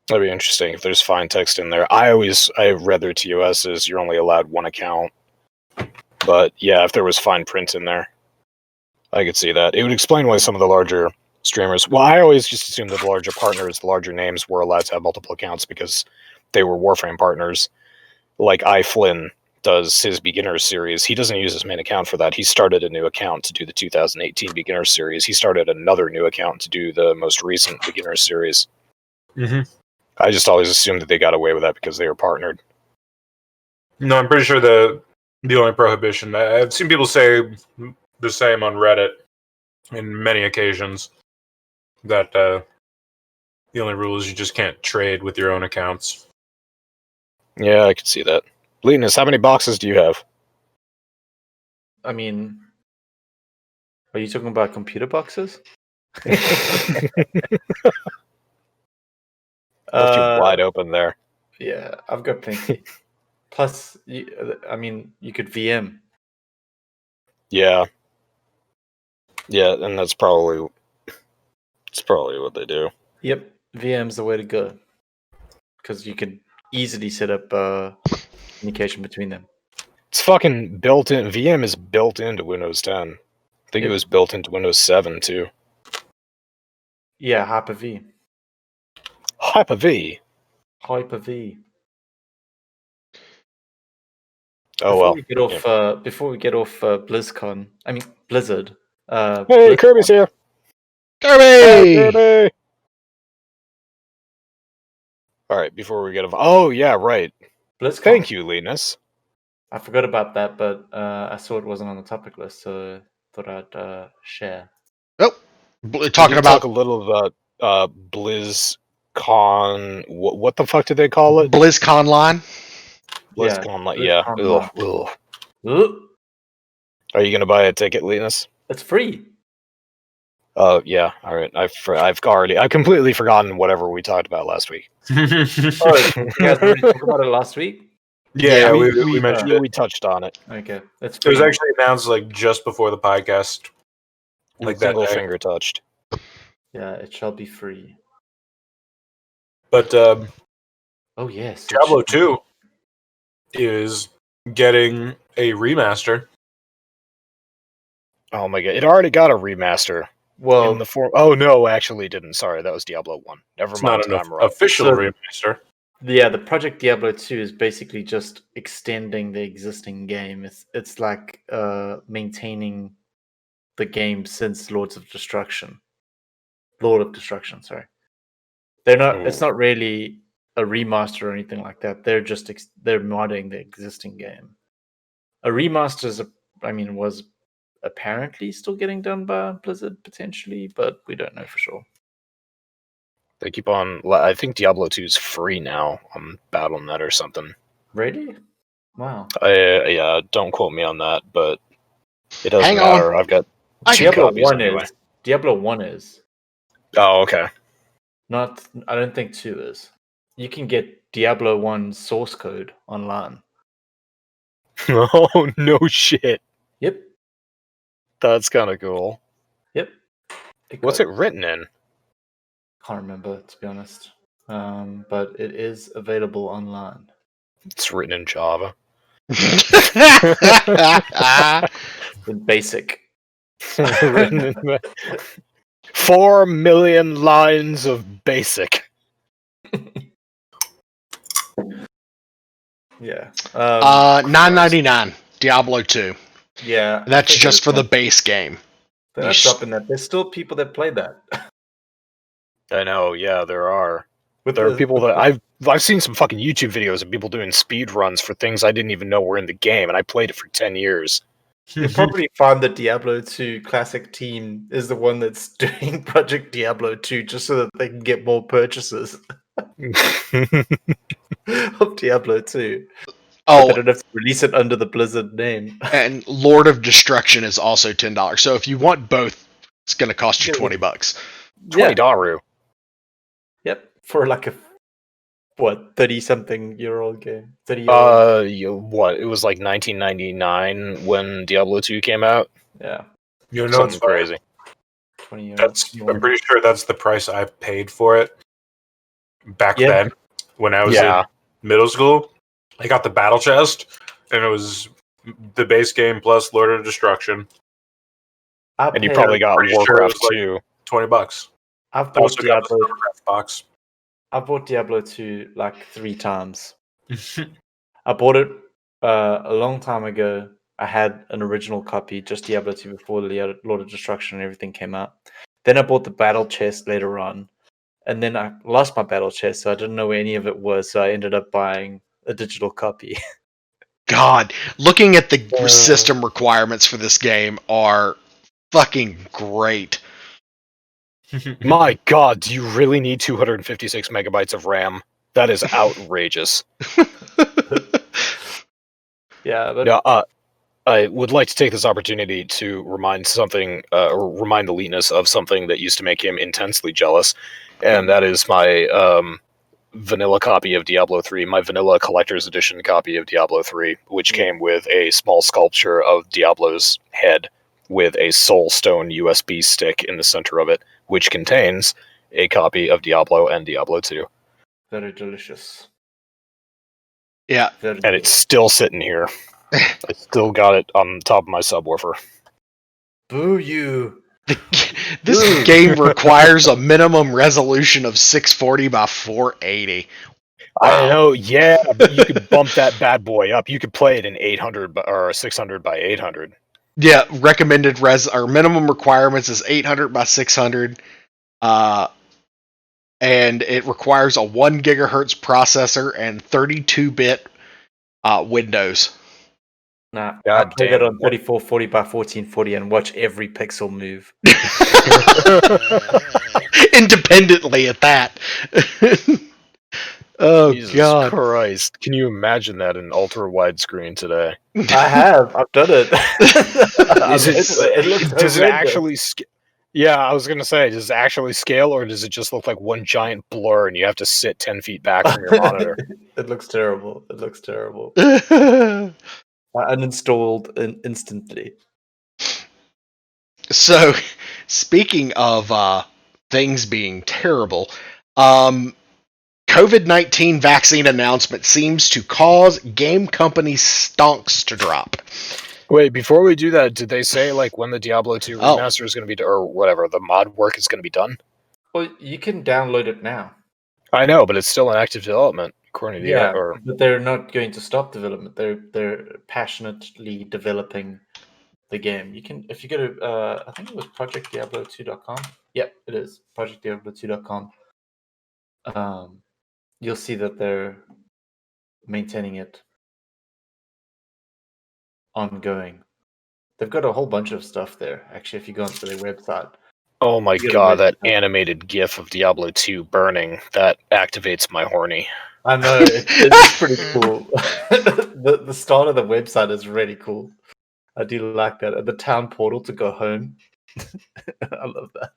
That'd be interesting if there's fine text in there. I read their TOS as you're only allowed 1 account. But yeah, if there was fine print in there, I could see that. It would explain why some of the larger streamers... Well, I always just assumed that the larger partners, the larger names, were allowed to have multiple accounts because they were Warframe partners. Like Flynn does his Beginners series. He doesn't use his main account for that. He started a new account to do the 2018 Beginners series. He started another new account to do the most recent Beginners series. Mm-hmm. I just always assumed that they got away with that because they were partnered. No, I'm pretty sure the only prohibition... I've seen people say the same on Reddit in many occasions, that the only rule is you just can't trade with your own accounts. Yeah, I could see that. Linus, how many boxes do you have? I mean, are you talking about computer boxes? Left you wide open there. Yeah, I've got plenty. Plus, you could VM. Yeah, and that's probably what they do. Yep, VM's the way to go, because you can easily set up communication between them. It's fucking built in. VM is built into Windows 10. I think it was built into Windows 7 too. Yeah, Hyper-V. Hyper-V. Hyper-V. Oh Before we get off BlizzCon, Blizzard. Hey, BlizzCon. Kirby's here. Kirby! All right, before we get off. Oh yeah, right. BlizzCon. Thank you, Linus. I forgot about that, but I saw it wasn't on the topic list, so thought I'd share. Oh, talk a little about BlizzCon. What the fuck did they call it? BlizzCon line. BlizzCon, yeah. BlizzCon Ugh. Are you gonna buy a ticket, Linus? It's free. Oh yeah, all right. I've completely forgotten whatever we talked about last week. Oh, you guys already talked about it last week? Yeah, we mentioned it. We touched on it. Okay, that's it was actually announced just before the podcast, Single finger touched. Yeah, it shall be free. But oh yes, Diablo 2 is getting a remaster. Oh my god, it already got a remaster. Well, in the form. Oh no, actually didn't. Sorry, that was Diablo 1. Never mind. Not an official remaster. Yeah, the Project Diablo 2 is basically just extending the existing game. It's like maintaining the game since Lord of Destruction, sorry. They're not. It's not really a remaster or anything like that. They're just they're modding the existing game. A remaster is was apparently still getting done by Blizzard potentially, but we don't know for sure. They keep on. I think Diablo 2 is free now on Battle.net or something. Really? Wow. Yeah, don't quote me on that, but it doesn't Hang on. matter. I've got two Diablo copies 1 anyway. is. Diablo 1 is. Oh, okay. Not. I don't think 2 is. You can get Diablo 1 source code online. Oh, no shit. Yep. That's kind of cool. Yep. What's it written in? Can't remember, to be honest. But it is available online. It's written in Java. In BASIC. Written in 4 million lines of BASIC. Yeah. $9.99 Diablo 2. Yeah. That's just for the base game. They're not dropping that. There's still people that play that. I know, yeah, there are. There are people that I've seen some fucking YouTube videos of people doing speed runs for things I didn't even know were in the game, and I played it for 10 years. You probably find the Diablo 2 classic team is the one that's doing Project Diablo 2 just so that they can get more purchases of Diablo 2. But they don't have to release it under the Blizzard name. And Lord of Destruction is also $10. So if you want both, it's going to cost you $20. $20. Yep, for like a 30-something-year-old game. 30 what? It was like 1999 when Diablo 2 came out. Yeah, You know, Something it's funny. crazy. 20 years. I'm pretty sure that's the price I paid for it back then when I was in middle school. I got the battle chest, and it was the base game plus Lord of Destruction. And you probably got Warcraft too. $20. I've I also got the Diablo. Warcraft box. I bought Diablo 2 like 3 times. I bought it a long time ago. I had an original copy, just Diablo 2 before the Lord of Destruction and everything came out. Then I bought the battle chest later on. And then I lost my battle chest, so I didn't know where any of it was, so I ended up buying a digital copy. God, looking at the system requirements for this game are fucking great. My God, do you really need 256 megabytes of RAM? That is outrageous. Yeah, but I would like to take this opportunity to remind remind Eliteness of something that used to make him intensely jealous, and that is my vanilla copy of Diablo 3, my vanilla collector's edition copy of Diablo 3, which came with a small sculpture of Diablo's head with a soul stone USB stick in the center of it, which contains a copy of Diablo and Diablo 2. very delicious. Yeah. And it's still sitting here. I still got it on top of my subwoofer. Boo you! This game requires a minimum resolution of 640 by 480. Wow. I know, yeah, but you could bump that bad boy up. You could play it in 800 or 600 by 800. Yeah, recommended minimum requirements is 800 by 600. And it requires a 1 gigahertz processor and 32-bit Windows. Nah, I play that on 3440 by 1440 and watch every pixel move. Independently at that. Oh, Jesus God. Christ. Can you imagine that in ultra widescreen today? I have. I've done it. Does it actually Yeah, I was going to say, does it actually scale, or does it just look like one giant blur and you have to sit 10 feet back from your monitor? It looks terrible. It looks terrible. I uninstalled instantly. So, speaking of things being terrible, COVID-19 vaccine announcement seems to cause game company Stonks to drop. Wait, before we do that, did they say like when the Diablo 2 remaster is going to be, or whatever, the mod work is going to be done? Well, you can download it now. I know, but it's still in active development, according to but they're not going to stop development. They're passionately developing the game. You can, if you go to, I think it was projectdiablo2.com. Yep, it is projectdiablo2.com. You'll see that they're maintaining it ongoing. They've got a whole bunch of stuff there. Actually, if you go onto their website. Oh my You get god, amazing that stuff. animated GIF of Diablo 2 burning, that activates my horny. I know, it's pretty cool. The start of the website is really cool. I do like that. The town portal to go home. I love that.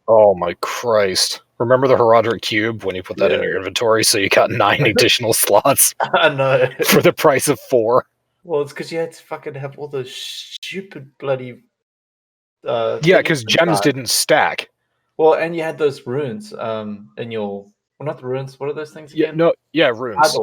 Oh my Christ. Remember the Herodric Cube when you put that in your inventory so you got 9 additional slots I know. for the price of 4? Well, it's because you had to fucking have all those stupid bloody. Yeah, things because gems inside. didn't stack. Well, and you had those runes in your. Well, not the runes. What are those things Yeah, again? no, yeah, runes.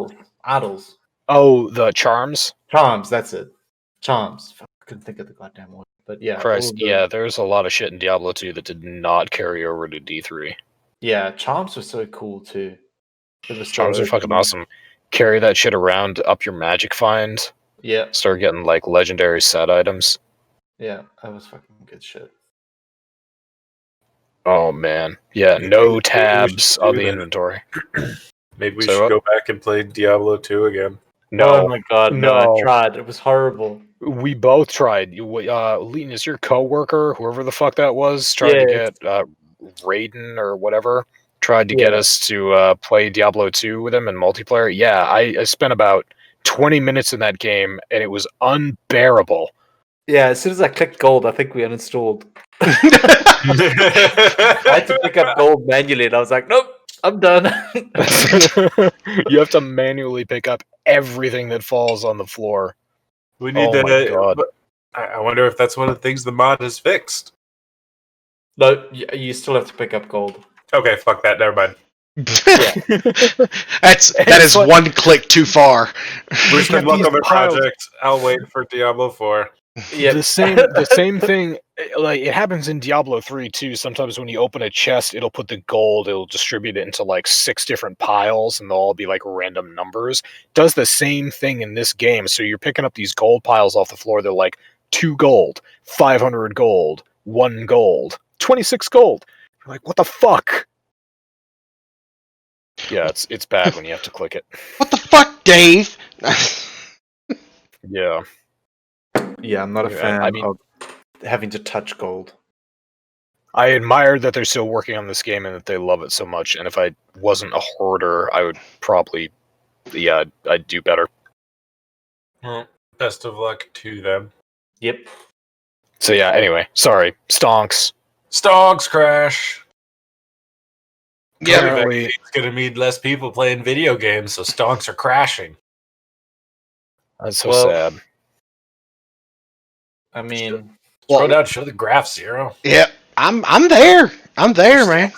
Idols. Oh, the charms? Charms, that's it. Charms. Fuck, I couldn't think of the goddamn word. But yeah, all Christ, of those. yeah, there's a lot of shit in Diablo 2 that did not carry over to D3. Yeah, charms were so cool too. It was Charms so are fucking OP. awesome. Carry that shit around, up your magic find, Yeah, start getting like legendary set items. yeah, that was fucking good shit. Oh man. Yeah, Maybe no we should tabs do on the that. inventory. Maybe we So should what? go back and play Diablo 2 again. No. Oh my god, no, I No. tried. It was horrible. We both tried. Linus, your coworker, whoever the fuck that was, tried to Yes. get Raiden or whatever, tried to get Yeah. us to play Diablo 2 with him in multiplayer. Yeah, I spent about 20 minutes in that game, and it was unbearable. Yeah, as soon as I clicked gold, I think we uninstalled. I had to pick up gold manually, and I was like, nope, I'm done. You have to manually pick up everything that falls on the floor. We need Oh my to. God. I wonder if that's one of the things the mod has fixed. No, you still have to pick up gold. Okay, fuck that. Never mind. That is like- one click too far. Wish You them have luck these on their piles- project. I'll wait for Diablo 4. Yeah, The same thing, like it happens in Diablo 3 too. Sometimes when you open a chest, it'll put the gold, it'll distribute it into like 6 different piles, and they'll all be like random numbers. Does the same thing in this game. So you're picking up these gold piles off the floor. They're like 2 gold, 500 gold, 1 gold, 26 gold. You're like, what the fuck? Yeah, it's bad when you have to click it. What the fuck, Dave? Yeah. yeah, I'm not a Yeah, fan I mean- of having to touch gold. I admire that they're still working on this game and that they love it so much. And if I wasn't a hoarder, I would probably, yeah, I'd do better. Well, best of luck to them. Yep. So yeah, anyway, sorry, Stonks. Stonks crash. Yeah, Apparently- It's going to mean less people playing video games, so stonks are crashing. That's so Well- sad. I mean, Scroll down, show the graph, Zero. yeah, I'm there. I'm there, man.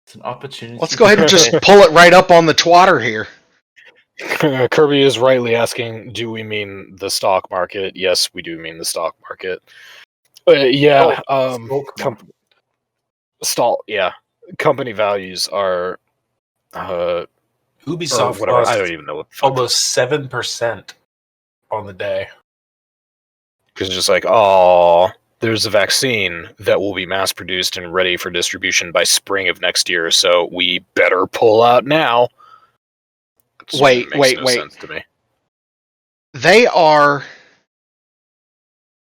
it's an opportunity. Let's go ahead and just pull it right up on the twatter here. Kirby is rightly asking, do we mean the stock market? Yes, we do mean the stock market. Yeah, company values are or Ubisoft whatever. lost I don't even know what the fuck. almost 7% on the day. Because it's just like, oh, there's a vaccine that will be mass produced and ready for distribution by spring of next year, so we better pull out now. It just Wait, makes wait, no wait. sense to me. They are.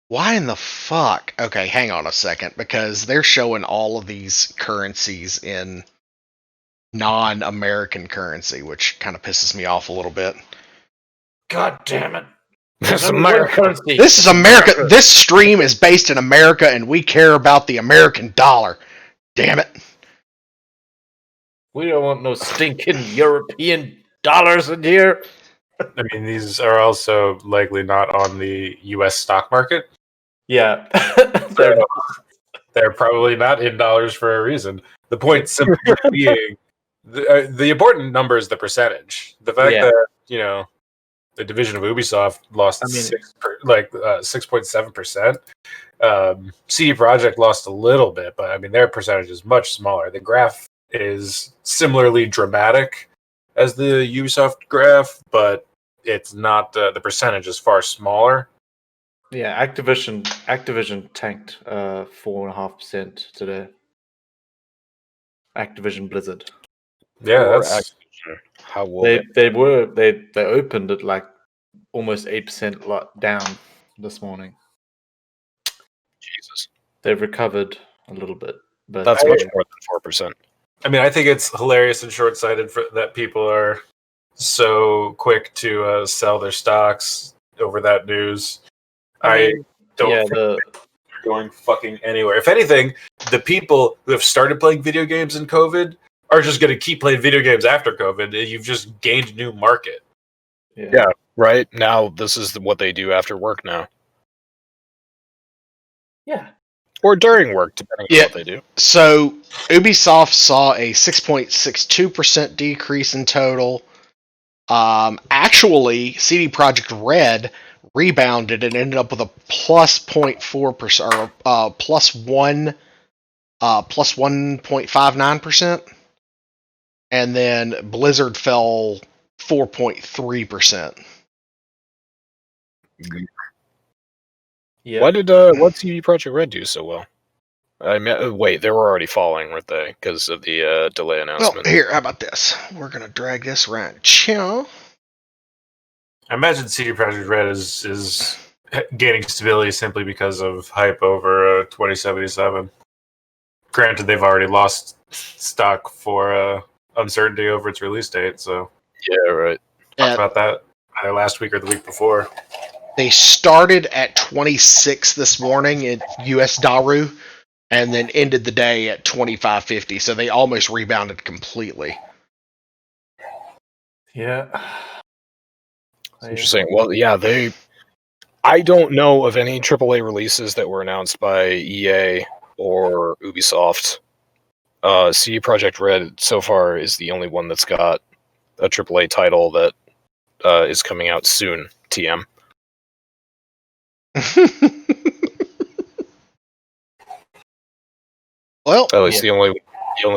Why in the fuck? Okay, hang on a second, because they're showing all of these currencies in non-American currency, which kind of pisses me off a little bit. God damn it! This is Only one America. currency. This is America. This stream is based in America, and we care about the American dollar. Damn it. We don't want no stinking European dollars in here. I mean, these are also likely not on the U.S. stock market. Yeah. So they're probably not in dollars for a reason. The point simply being, the important number is the percentage. The fact Yeah. that, you know, the division of Ubisoft lost 6.7%. CD Projekt lost a little bit, but I mean, their percentage is much smaller. The graph is similarly dramatic as the Ubisoft graph, but it's not, the percentage is far smaller. Yeah, Activision tanked 4.5% today. Activision Blizzard. Yeah, Or that's How will They opened at like almost 8% down this morning. They've recovered a little bit, but That's much more than 4%. I mean, I think it's hilarious and short-sighted that people are so quick to sell their stocks over that news. I don't think they're going fucking anywhere. If anything, the people who have started playing video games in COVID are just going to keep playing video games after COVID. You've just gained a new market. Yeah, right? Now this is what they do after work now. Yeah. Or during work, depending on what they do. So Ubisoft saw a 6.62% decrease in total. Actually, CD Projekt Red rebounded and ended up with a plus 0.4% or plus 1.59%, and then Blizzard fell 4.3%. Yeah. What CD Projekt Red do so well? I mean, wait, they were already falling, weren't they? Because of the delay announcement. Well, here, how about this? We're gonna drag this right. Chill. I imagine CD Projekt Red is gaining stability simply because of hype over 2077. Granted, they've already lost stock for uncertainty over its release date. So yeah, right. Talked about that either last week or the week before. They started at 26 this morning at US Daru, and then ended the day at 25.50. So they almost rebounded completely. Yeah. Interesting. Well, yeah, I don't know of any AAA releases that were announced by EA or Ubisoft. CD Projekt Red so far is the only one that's got a AAA title that is coming out soon. TM. Well, at least the only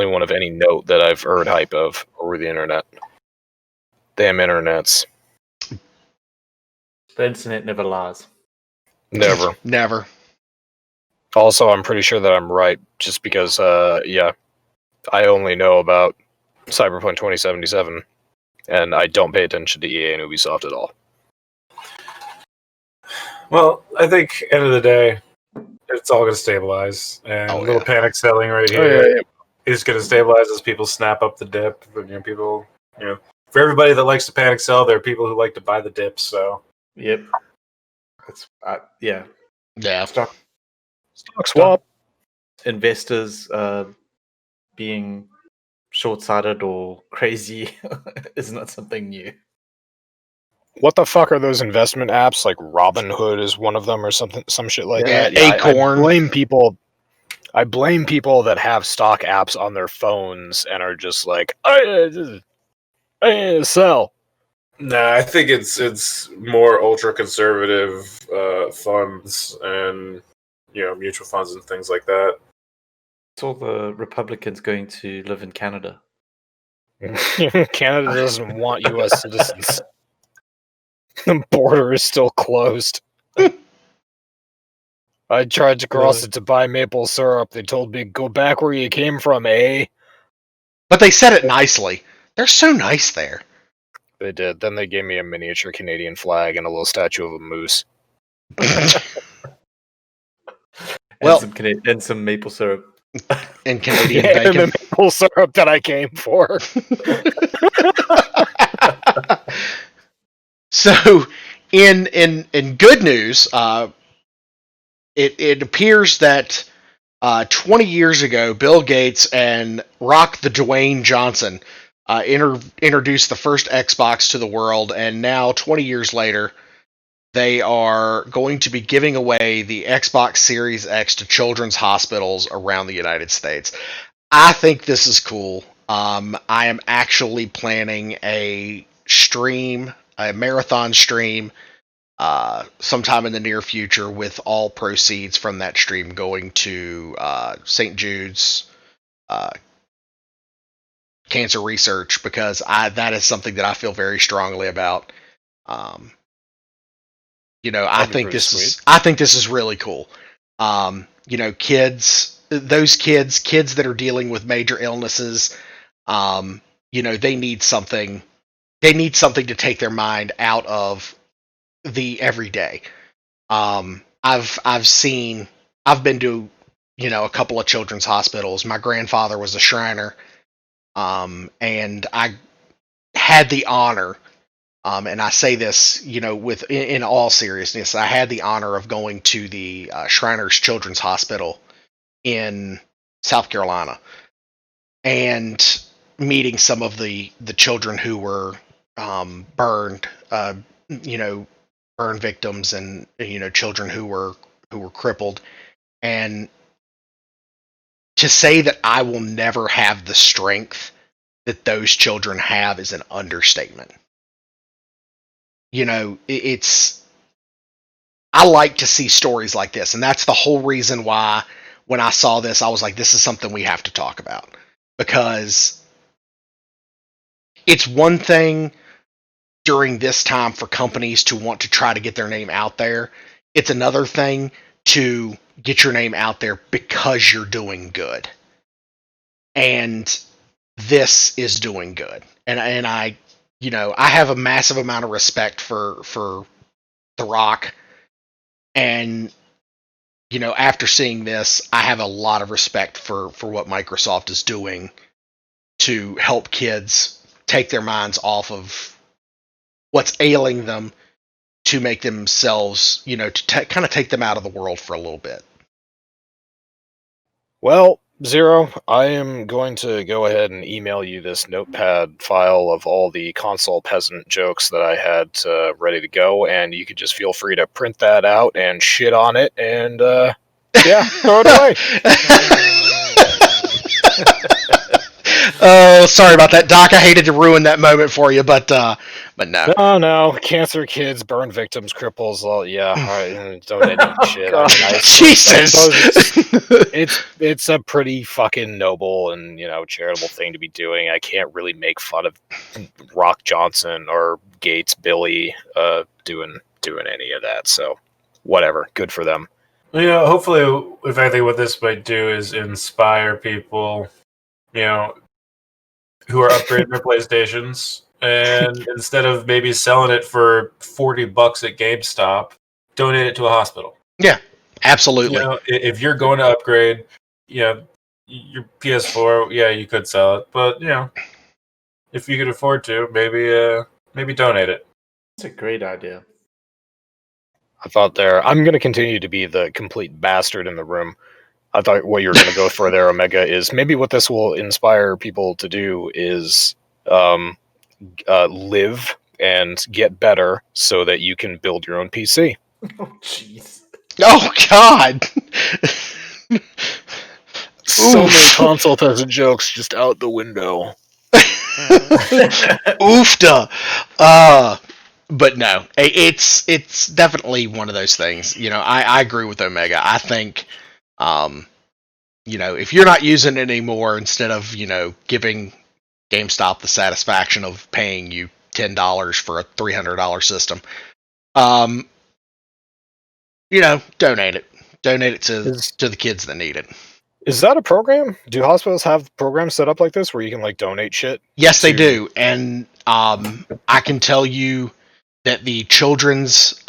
one of any note that I've heard hype of over the internet. Damn internets. The internet never lies. Never. Never. Also, I'm pretty sure that I'm right, just because, I only know about Cyberpunk 2077, and I don't pay attention to EA and Ubisoft at all. Well, I think, end of the day, it's all going to stabilize, and a little panic selling right here is going to stabilize as people snap up the dip. And, people, for everybody that likes to panic sell, there are people who like to buy the dips. So, yep, that's yeah. Stock swap. Investors being short-sighted or crazy is not something new. What the fuck are those investment apps? Like Robinhood is one of them, or some shit like that. Yeah, Acorn. I blame people. I blame people that have stock apps on their phones and are just like, I sell. Nah, I think it's more ultra conservative funds and mutual funds and things like that. It's all the Republicans going to live in Canada. Canada doesn't want U.S. citizens. The border is still closed. I tried to cross it to buy maple syrup. They told me, go back where you came from, eh? But they said it nicely. They're so nice there. They did. Then they gave me a miniature Canadian flag and a little statue of a moose. And some maple syrup. And Canadian bacon. And the maple syrup that I came for. So, in good news, it appears that 20 years ago, Bill Gates and Rock the Dwane Johnson introduced the first Xbox to the world, and now 20 years later, they are going to be giving away the Xbox Series X to children's hospitals around the United States. I think this is cool. I am actually planning a marathon stream, sometime in the near future, with all proceeds from that stream going to St. Jude's cancer research, because that is something that I feel very strongly about. I think this is really cool. Kids that are dealing with major illnesses, they need something. They need something to take their mind out of the everyday. I've been to a couple of children's hospitals. My grandfather was a Shriner, and I had the honor, and I say this, in all seriousness, I had the honor of going to the Shriners Children's Hospital in South Carolina and meeting some of the children who were burned, burn victims, and children who were crippled. And to say that I will never have the strength that those children have is an understatement. It's, I like to see stories like this, and that's the whole reason why when I saw this, I was like, this is something we have to talk about, because it's one thing during this time for companies to want to try to get their name out there. It's another thing to get your name out there because you're doing good. And this is doing good. And I have a massive amount of respect for The Rock. And, after seeing this, I have a lot of respect for what Microsoft is doing to help kids take their minds off of what's ailing them, to make themselves, to kind of take them out of the world for a little bit. Well, Zero, I am going to go ahead and email you this notepad file of all the console peasant jokes that I had ready to go, and you could just feel free to print that out and shit on it, and throw it away. Oh, sorry about that, Doc. I hated to ruin that moment for you, but no. No, cancer kids, burn victims, cripples. All don't any shit. Jesus. It's a pretty fucking noble and charitable thing to be doing. I can't really make fun of Rock Johnson or Gates Billy doing any of that. So whatever, good for them. Hopefully, if anything, what this might do is inspire people, who are upgrading their PlayStations, and instead of maybe selling it for $40 at GameStop, donate it to a hospital. Yeah, absolutely. If you're going to upgrade, your PS4, you could sell it, but if you could afford to, maybe donate it. That's a great idea. I thought I'm going to continue to be the complete bastard in the room. I thought what you were going to go for there, Omega, is maybe what this will inspire people to do is live and get better so that you can build your own PC. Oh, jeez. Oh, God. So many console peasant jokes just out the window. Oofda. But no, it's definitely one of those things. I agree with Omega. I think, if you're not using it anymore, instead of, giving GameStop the satisfaction of paying you $10 for a $300 system, donate it. Donate it to the kids that need it. Is that a program? Do hospitals have programs set up like this where you can donate shit? Yes, they do. And I can tell you that the children's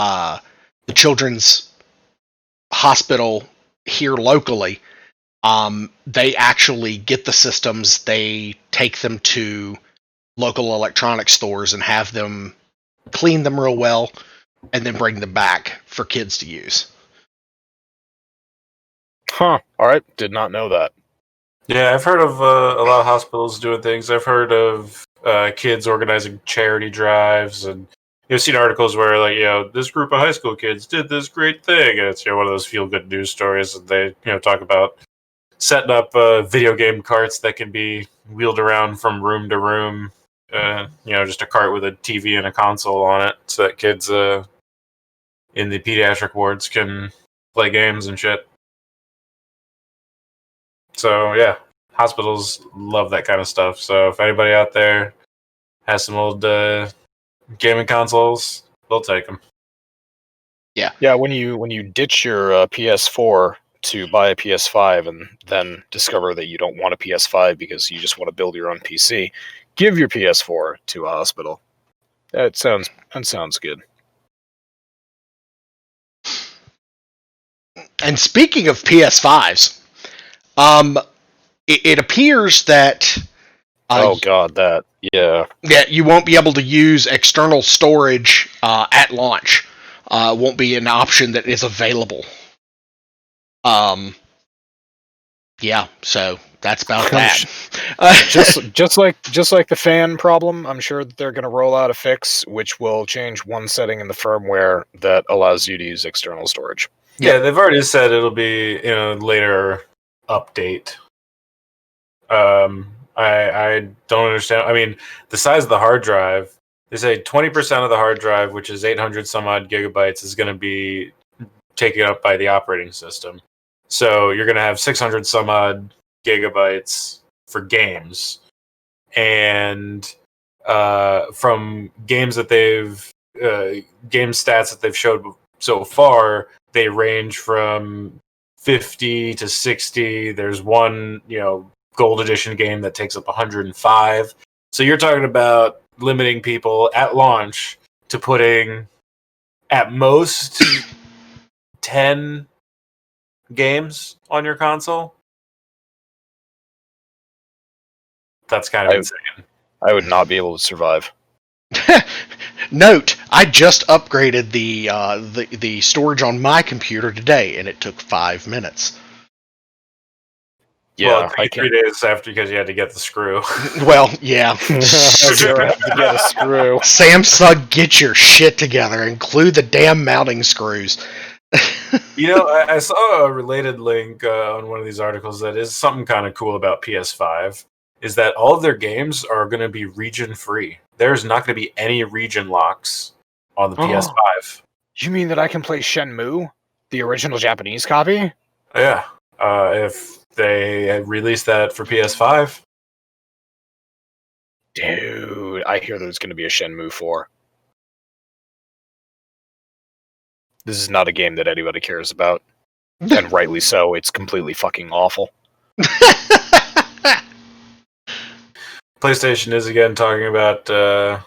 hospital here locally, they actually get the systems, they take them to local electronics stores and have them clean them real well, and then bring them back for kids to use. Huh. All right. Did not know that. Yeah, I've heard of a lot of hospitals doing things. I've heard of kids organizing charity drives, and you've seen articles where this group of high school kids did this great thing, and it's one of those feel-good news stories, and they talk about setting up video game carts that can be wheeled around from room to room. Just a cart with a TV and a console on it, so that kids in the pediatric wards can play games and shit. So yeah, hospitals love that kind of stuff. So if anybody out there has some old gaming consoles, they'll take them. Yeah. When you ditch your PS4 to buy a PS5 and then discover that you don't want a PS5 because you just want to build your own PC, give your PS4 to a hospital. That sounds good. And speaking of PS5s, It appears that. Oh god, that yeah. Yeah, you won't be able to use external storage at launch. Won't be an option that is available. Yeah, so that's about that. just like the fan problem, I'm sure that they're going to roll out a fix which will change one setting in the firmware that allows you to use external storage. Yeah, they've already said it'll be later update. I don't understand. I mean, the size of the hard drive. They say 20% of the hard drive, which is 800 some odd gigabytes, is going to be taken up by the operating system. So you're going to have 600 some odd gigabytes for games, and from games that game stats that they've showed so far, they range from 50 to 60. There's one, gold edition game that takes up 105. So you're talking about limiting people at launch to putting at most 10 games on your console. That's kind of insane. I would not be able to survive. Note, I just upgraded the storage on my computer today, and it took 5 minutes. Yeah, well, 3 days after because you had to get the screw. Well, yeah. To get a screw. Samsung, get your shit together. Include the damn mounting screws. I saw a related link on one of these articles that is something kind of cool about PS5, is that all of their games are going to be region-free. There's not going to be any region locks on the PS5. You mean that I can play Shenmue, the original Japanese copy? Yeah, if they had released that for PS5. Dude, I hear there's going to be a Shenmue 4. This is not a game that anybody cares about. And rightly so, it's completely fucking awful. PlayStation is again talking about how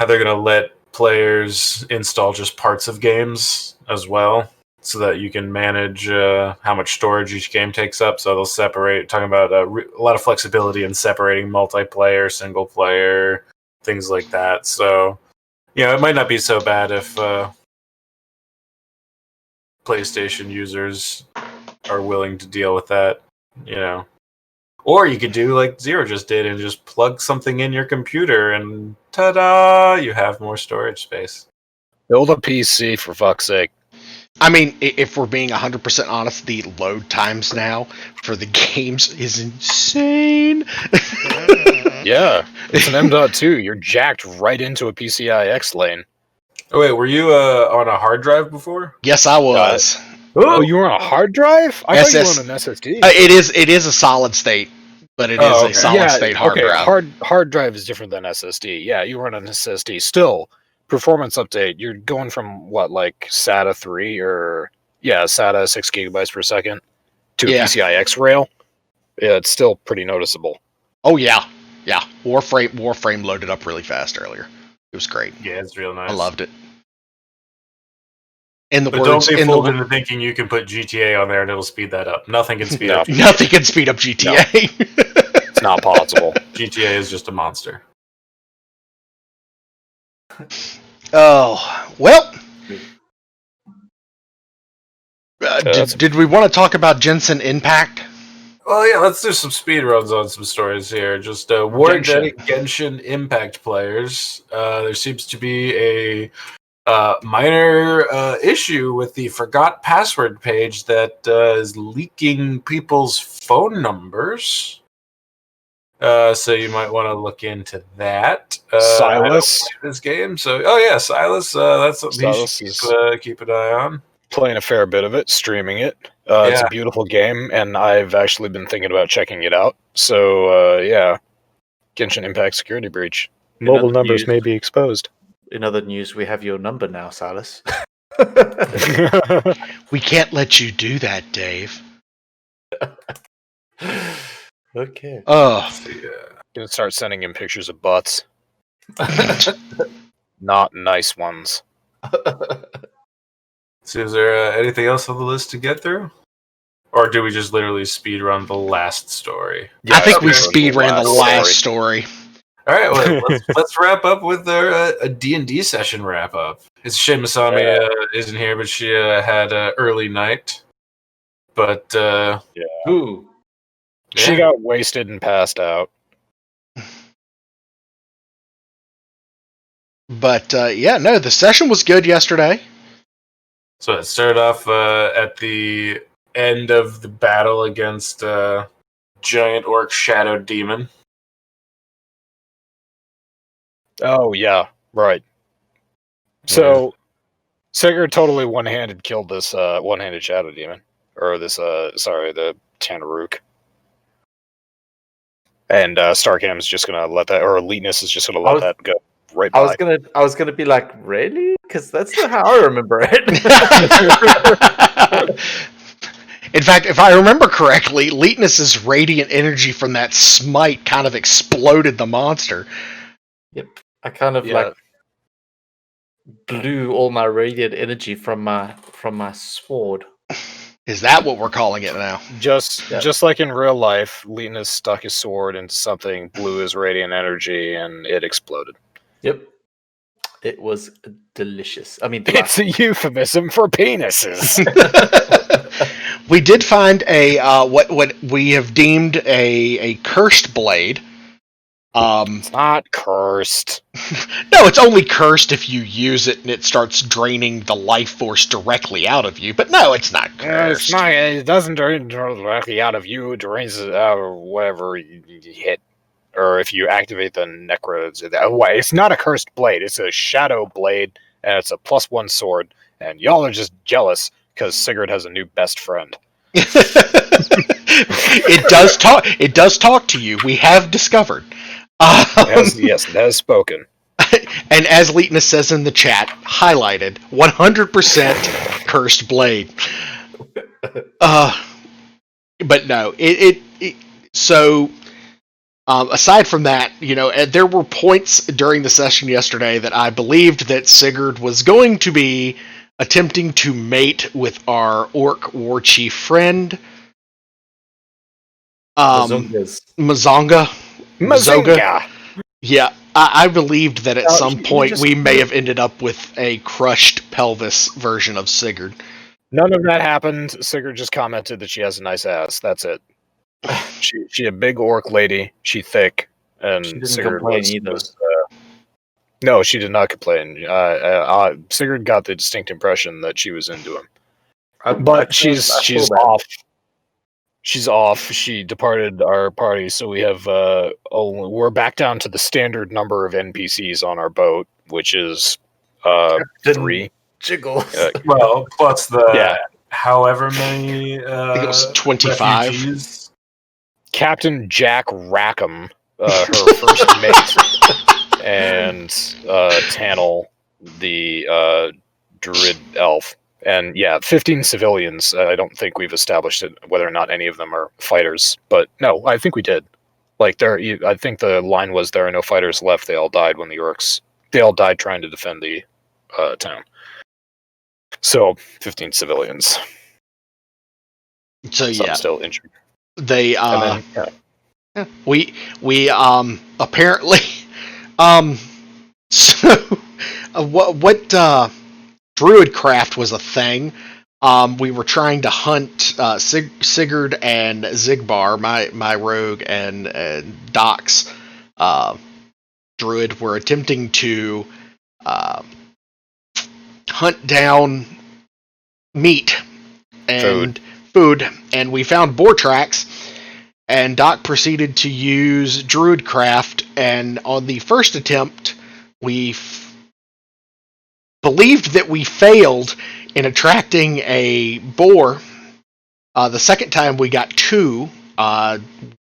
they're going to let players install just parts of games as well, so that you can manage how much storage each game takes up. So they'll separate, talking about a lot of flexibility in separating multiplayer, single player, things like that. So, it might not be so bad if PlayStation users are willing to deal with that, Or you could do like Zero just did and just plug something in your computer and ta-da, you have more storage space. Build a PC, for fuck's sake. I mean, if we're being 100% honest, the load times now for the games is insane. Yeah, it's an M.2. You're jacked right into a PCI-X lane. Oh, wait, were you on a hard drive before? Yes, I was. Oh, you were on a hard drive? I thought you were on an SSD. It is a solid state, but it is a solid state hard drive. Hard drive is different than SSD. Yeah, you were on an SSD. Still, performance update, you're going from like SATA 3 or SATA 6 gigabytes per second to a PCI-X rail. Yeah, it's still pretty noticeable. Oh yeah. Warframe loaded up really fast earlier. It was great. Yeah, it's real nice. I loved it. But don't be fooled into thinking you can put GTA on there and it'll speed that up. Nothing can speed up GTA. Nothing can speed up GTA. No. It's not possible. GTA is just a monster. Oh, well. Did we want to talk about Genshin Impact? Well, yeah, let's do some speed runs on some stories here. Just Genshin Impact players. There seems to be a minor issue with the forgot password page that is leaking people's phone numbers. So you might want to look into that. Silas, this game. So, Silas. That's something you should keep an eye on. Playing a fair bit of it, streaming it. It's a beautiful game, and I've actually been thinking about checking it out. So, Genshin Impact security breach. Mobile numbers may be exposed. In other news, we have your number now, Silas. We can't let you do that, Dave. Okay. Gonna start sending him pictures of butts. Not nice ones. So is there anything else on the list to get through? Or do we just literally speed run the last story? I think we speed ran the last story. All right, well, let's wrap up with our a D&D session wrap up. It's a shame Masami isn't here, but she had an early night. But she got wasted and passed out. But the session was good yesterday. So it started off at the end of the battle against giant orc shadow demon. Oh yeah, right. So Sigurd totally one-handed killed this one-handed shadow demon, or this the Tanaruk. And Starkham's just gonna let that, or Eliteness is just gonna let that go right by. I was gonna be like, really? Because that's not how I remember it. In fact, if I remember correctly, Eliteness's radiant energy from that smite kind of exploded the monster. Yep, I kind of blew all my radiant energy from my sword. Is that what we're calling it now? Just like in real life, Eliteness stuck his sword into something, blew his radiant energy, and it exploded. Yep. It was delicious. I mean, it's a euphemism for penises. We did find a what we have deemed a cursed blade. It's not cursed. No, it's only cursed if you use it and it starts draining the life force directly out of you. But no, it's not cursed. It's not. It doesn't drain directly out of you. It drains it out or whatever you hit. Or if you activate the necros. It's not a cursed blade. It's a shadow blade, and it's a +1 sword. And y'all are just jealous because Sigurd has a new best friend. It does talk. It does talk to you. We have discovered. Yes, it has spoken. And as Eliteness says in the chat, highlighted 100% cursed blade. But no, so. Aside from that, there were points during the session yesterday that I believed that Sigurd was going to be attempting to mate with our orc war chief friend, Mazonga. Yeah, I believed that at some point we may have ended up with a crushed pelvis version of Sigurd. None of that happened. Sigurd just commented that she has a nice ass. That's it. She a big orc lady. She thick, and she didn't Sigurd complain either. No, she did not complain. Sigurd got the distinct impression that she was into him, but she's off. She's off. She departed our party, so we have we're back down to the standard number of NPCs on our boat, which is 3. Jiggles. Well, plus the however many. I think it was 25. Refugees. Captain Jack Rackham, her first mate, and Tannel, the druid elf, and 15 civilians. I don't think we've established whether or not any of them are fighters, but no, I think we did. I think the line was there are no fighters left. They all died when the orcs. They all died trying to defend the town. So 15 civilians. So Some still injured. They we apparently so what druidcraft was a thing. We were trying to hunt Sigurd and Zigbar, my rogue, and Doc's druid were attempting to hunt down meat and food, and we found boar tracks, and Doc proceeded to use druidcraft, and on the first attempt we believed that we failed in attracting a boar. The second time we got 2,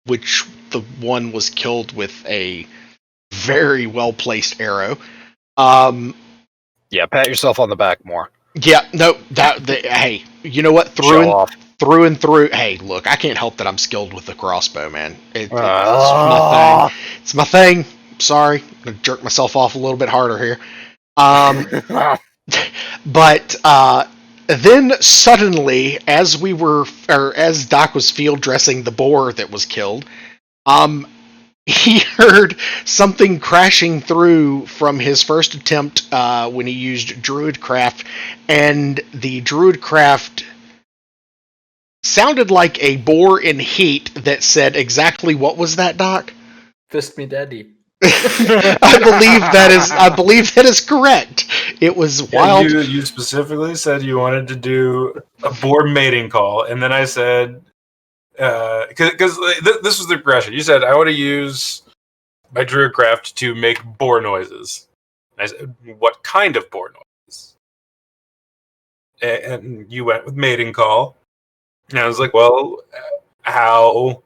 which the one was killed with a very well placed arrow. Pat yourself on the back more. Yeah, no, hey, you know what? Through and through. Hey, look, I can't help that I'm skilled with the crossbow, man. It's my thing. It's my thing. Sorry, I'm gonna jerk myself off a little bit harder here. But then suddenly, as Doc was field dressing the boar that was killed, he heard something crashing through from his first attempt when he used Druidcraft, and the Druidcraft sounded like a boar in heat that said exactly what was that, Doc? Fist me daddy. I believe that is correct. It was wild. You specifically said you wanted to do a boar mating call, and then I said, because this was the progression. You said I want to use my Druidcraft to make boar noises. And I said, what kind of boar noises? And you went with mating call, and I was like, well, how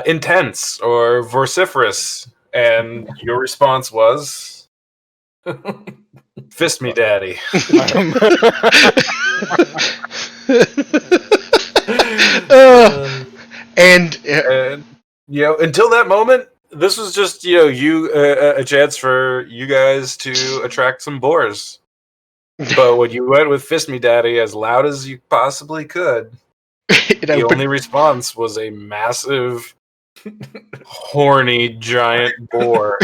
intense or vociferous? And your response was, fist me, daddy. And until that moment, this was just a chance for you guys to attract some boars. But when you went with fist me, daddy, as loud as you possibly could, the only response was a massive, horny, giant boar.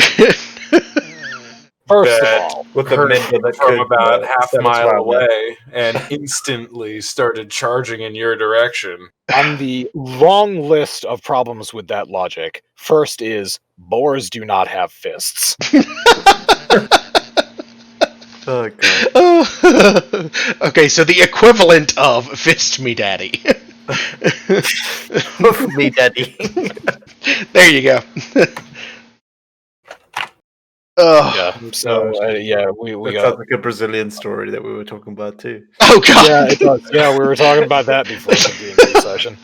First of all, with the mender that from could, about half a mile satisfy away, and instantly started charging in your direction. on the long list of problems with that logic, first is boars do not have fists. Oh, God. Okay, so the equivalent of fist me daddy. Me daddy. There you go. Yeah. So we That got. sounds like a Brazilian story that we were talking about too. Oh god. Yeah, it does. Yeah, we were talking about that before the D&D session.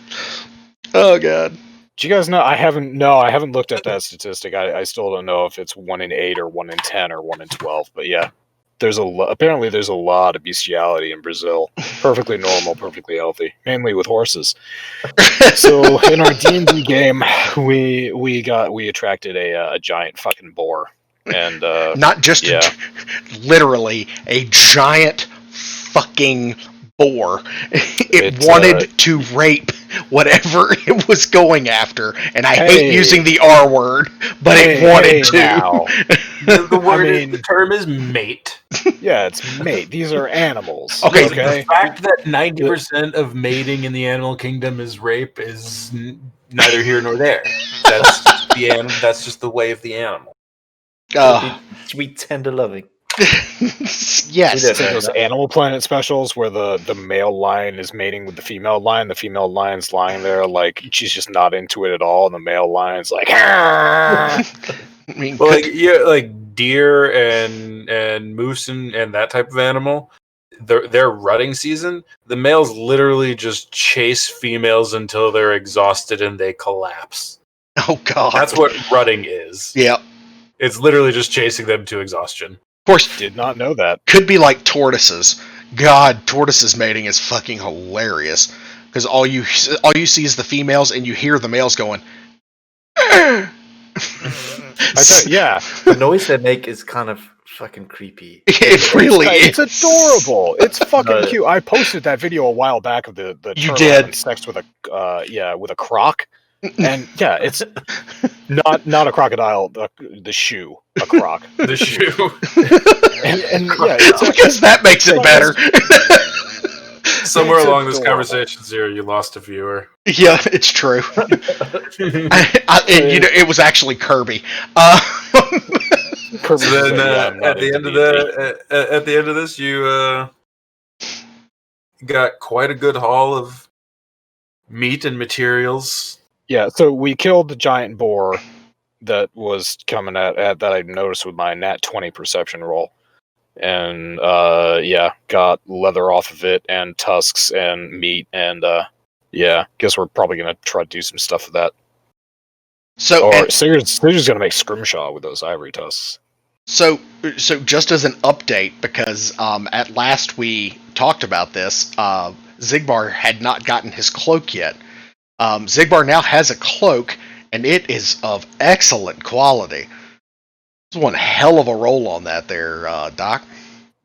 Oh god. Do you guys know? I haven't looked at that statistic. I still don't know if it's 1 in 8 or 1 in 10 or 1 in 12. But yeah, apparently there's a lot of bestiality in Brazil. Perfectly normal, perfectly healthy, mainly with horses. So in our D&D game, we attracted a giant fucking boar, and Not just literally a giant fucking boar. It wanted to rape whatever it was going after, and I hate using the R word, but it wanted to. Now. The term is mate. Yeah, it's mate. These are animals. Okay. The fact that 90% of mating in the animal kingdom is rape is neither here nor there. That's just the way of the animal. Sweet, tender, loving. Yes. It's like those Animal Planet specials where the male lion is mating with the female lion. The female lion's lying there like she's just not into it at all, and the male lion's like, I mean, well, like deer and moose and that type of animal, their rutting season, the males literally just chase females until they're exhausted and they collapse. oh god. That's what rutting is. Yep. It's literally just chasing them to exhaustion. Of course, did not know that. could be like tortoises. God, tortoises mating is fucking hilarious because all you see is the females, and you hear the males going. Yeah, The noise they make is kind of fucking creepy. It really is. it's adorable. It's fucking cute. I posted that video a while back of the You turtle did. having sex with a croc, and yeah, it's not a crocodile, the shoe, a croc, The shoe. and yeah, it's Because that makes it better. Somewhere It's along this adorable. conversation, Zero, you lost a viewer. Yeah, it's true. It was actually Kirby. Kirby's So then, like, yeah, I'm not at the into end of D&D. at the end of this, you got quite a good haul of meat and materials. Yeah, so we killed the giant boar that was coming at that I noticed with my nat 20 perception roll. And got leather off of it and tusks and meat, and guess we're probably gonna try to do some stuff with that. Or Sigurd's gonna make scrimshaw with those ivory tusks. So just as an update, because at last we talked about this, Zigbar had not gotten his cloak yet. Zigbar now has a cloak, and it is of excellent quality. It's one hell of a roll on that there, Doc.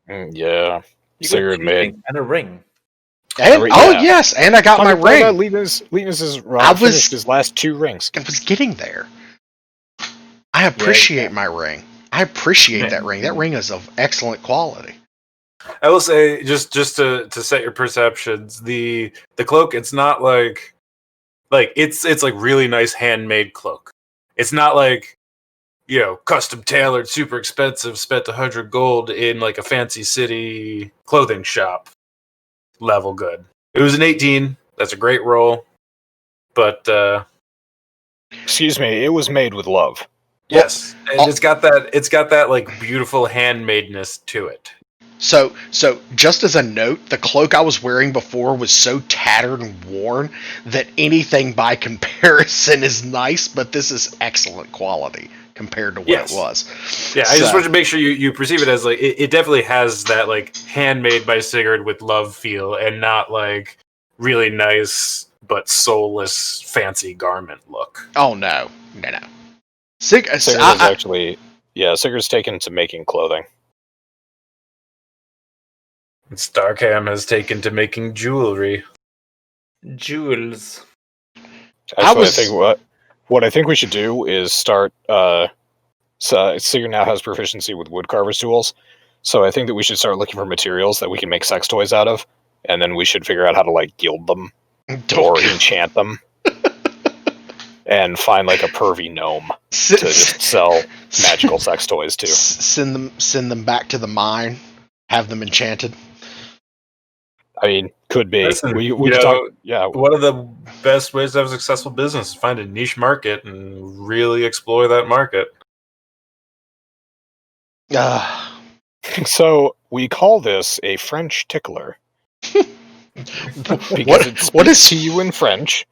Yeah. Sigurd made. And a ring. And yes, and I got my ring. Linus is I finished his last 2 rings. I was getting there. I appreciate my ring. I appreciate that ring. That ring is of excellent quality. I will say, just to set your perceptions, the cloak, it's not like it's like really nice handmade cloak. It's not like, custom tailored, super expensive, spent 100 gold in like a fancy city clothing shop level good. It was an 18. That's a great roll. But excuse me, it was made with love. Yes, and it's got that like beautiful handmadeness to it. So just as a note, the cloak I was wearing before was so tattered and worn that anything by comparison is nice, but this is excellent quality compared to what it was. Yeah, I just wanted to make sure you perceive it as like it definitely has that like handmade by Sigurd with love feel, and not like really nice but soulless fancy garment look. Oh no. Sigurd's Sigurd's taken to making clothing. Starcam has taken to making jewelry. Jewels. Actually, I think what I think we should do is start. So Sigurd now has proficiency with woodcarver's tools, so I think that we should start looking for materials that we can make sex toys out of, and then we should figure out how to like gild them or enchant them, and find like a pervy gnome to just sell magical sex toys to. Send them back to the mine. Have them enchanted. I mean, could be. Listen, we could talk. Yeah. One of the best ways to have a successful business is find a niche market and really explore that market. So we call this a French tickler. Because what is to you in French?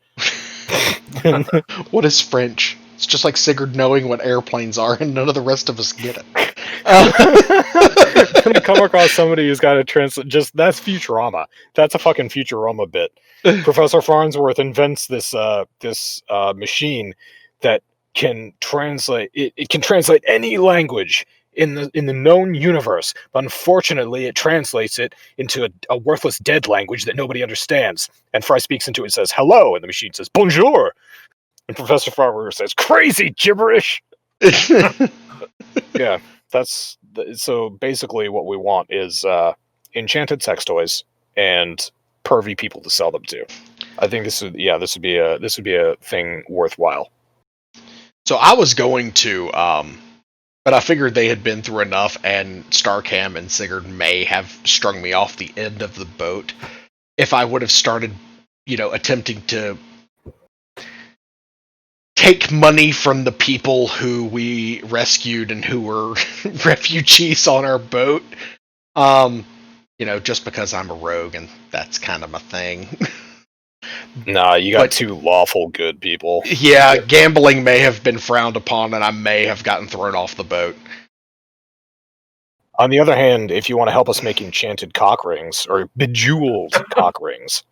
What is French? It's just like Sigurd knowing what airplanes are, and none of the rest of us get it. Gonna come across somebody who's got to translate. That's Futurama. That's a fucking Futurama bit. Professor Farnsworth invents this machine that can translate. It can translate any language in the known universe, but unfortunately, it translates it into a worthless dead language that nobody understands. And Fry speaks into it and says "hello," and the machine says "bonjour," and Professor Farnsworth says "crazy gibberish." Yeah. So basically what we want is enchanted sex toys and pervy people to sell them to. I think this would be a thing worthwhile. So I was going to but I figured they had been through enough, and Starcam and Sigurd may have strung me off the end of the boat if I would have started, attempting to take money from the people who we rescued and who were refugees on our boat. Just because I'm a rogue and that's kind of my thing. Nah, you got 2 lawful good people. Yeah, gambling may have been frowned upon, and I may have gotten thrown off the boat. On the other hand, if you want to help us make enchanted cock rings, or bejeweled cock rings...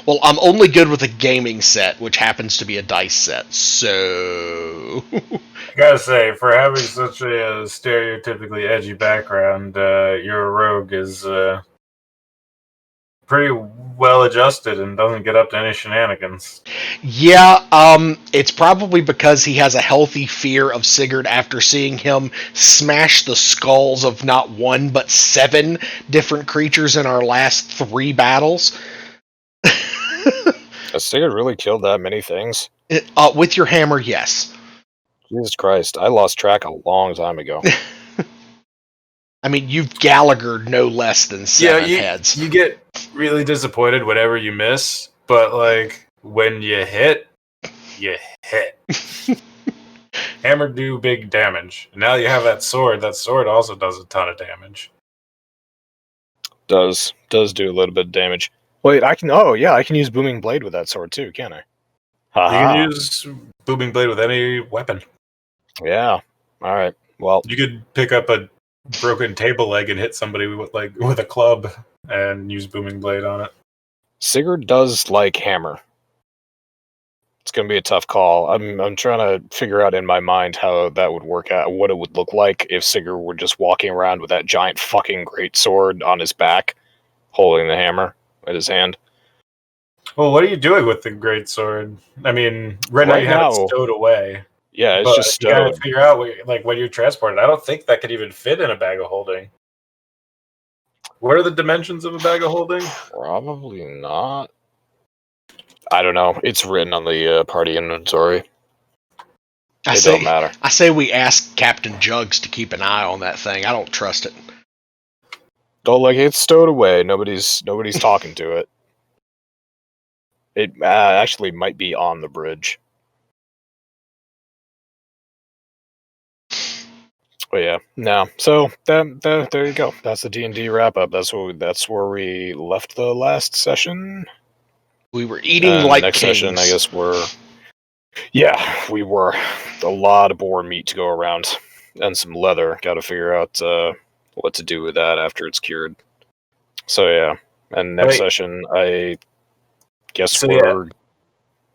Well, I'm only good with a gaming set, which happens to be a dice set, so... I gotta say, for having such a stereotypically edgy background, your rogue is pretty well adjusted and doesn't get up to any shenanigans. Yeah, it's probably because he has a healthy fear of Sigurd after seeing him smash the skulls of not 1 but 7 different creatures in our last 3 battles. Has Sigurd really killed that many things? With your hammer, yes. Jesus Christ, I lost track a long time ago. I mean, you've Gallaghered no less than 7 heads. You get really disappointed whenever you miss, but like when you hit, you hit. Hammer do big damage. Now you have that sword. That sword also does a ton of damage. Does do a little bit of damage. Wait, I can use Booming Blade with that sword too, can't I? Ha-ha. You can use Booming Blade with any weapon. Yeah. All right. Well, you could pick up a broken table leg and hit somebody with a club and use Booming Blade on it. Sigurd does like hammer. It's going to be a tough call. I'm trying to figure out in my mind how that would work out, what it would look like if Sigurd were just walking around with that giant fucking greatsword on his back, holding the hammer in his hand. Well, what are you doing with the greatsword? I mean, right now you have it stowed away. Yeah, it's but just stowed. You gotta figure out when you're transported. I don't think that could even fit in a bag of holding. What are the dimensions of a bag of holding? Probably not. I don't know. It's written on the party inventory. It don't matter. I say we ask Captain Jugs to keep an eye on that thing. I don't trust it. Don't it's stowed away. Nobody's talking to it. It actually might be on the bridge. Oh yeah, no. So there you go. That's the D&D wrap up. That's where we left the last session. We were eating like next kings. session, I guess we were. A lot of boar meat to go around, and some leather. Got to figure out what to do with that after it's cured. So yeah, and next session, I guess we're. Yeah.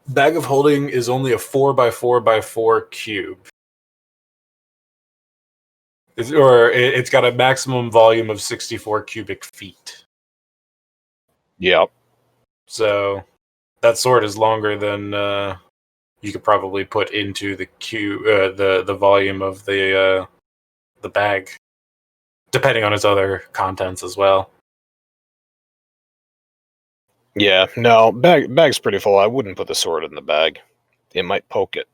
Bag of holding is only a 4x4x4 cube. It's got a maximum volume of 64 cubic feet. Yep. So that sword is longer than you could probably put into the the volume of the bag, depending on its other contents as well. Yeah, no, bag's pretty full. I wouldn't put the sword in the bag. It might poke it.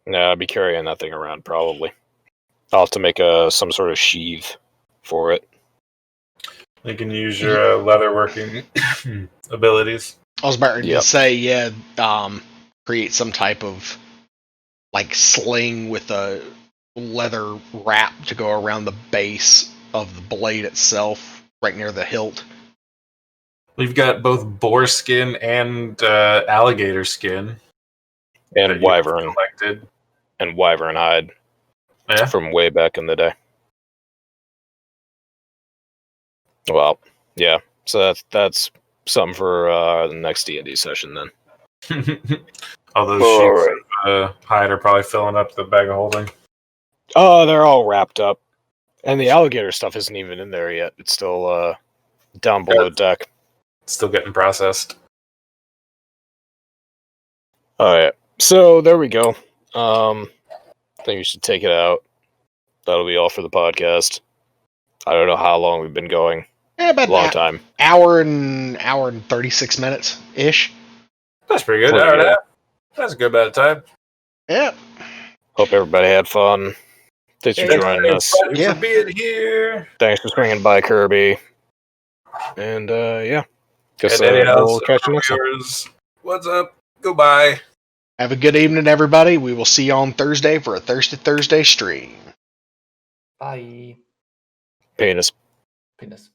Nah, I'd be carrying that thing around probably. I'll have to make some sort of sheath for it. You can use your leatherworking abilities. I was about to say, create some type of sling with a leather wrap to go around the base of the blade itself, right near the hilt. We've got both boar skin and alligator skin. And wyvern. And wyvern hide. Yeah. From way back in the day. Well, yeah. So that's something for the next D&D session then. All those sheets of hide are probably filling up the bag of holding. Oh, they're all wrapped up. And the alligator stuff isn't even in there yet. It's still down below deck. Still getting processed. Alright. So there we go. I think we should take it out. That'll be all for the podcast. I don't know how long we've been going. About a long time. Hour and 36 minutes ish. That's pretty good. Hour and a half. That's a good amount of time. Yeah. Hope everybody had fun. Thanks for joining us. Thanks for being here. Thanks for swinging by, Kirby. And yeah. Guess we'll catch you next time. What's up? Goodbye. Have a good evening, everybody. We will see you on Thursday for a Thirsty Thursday stream. Bye. Penis. Penis.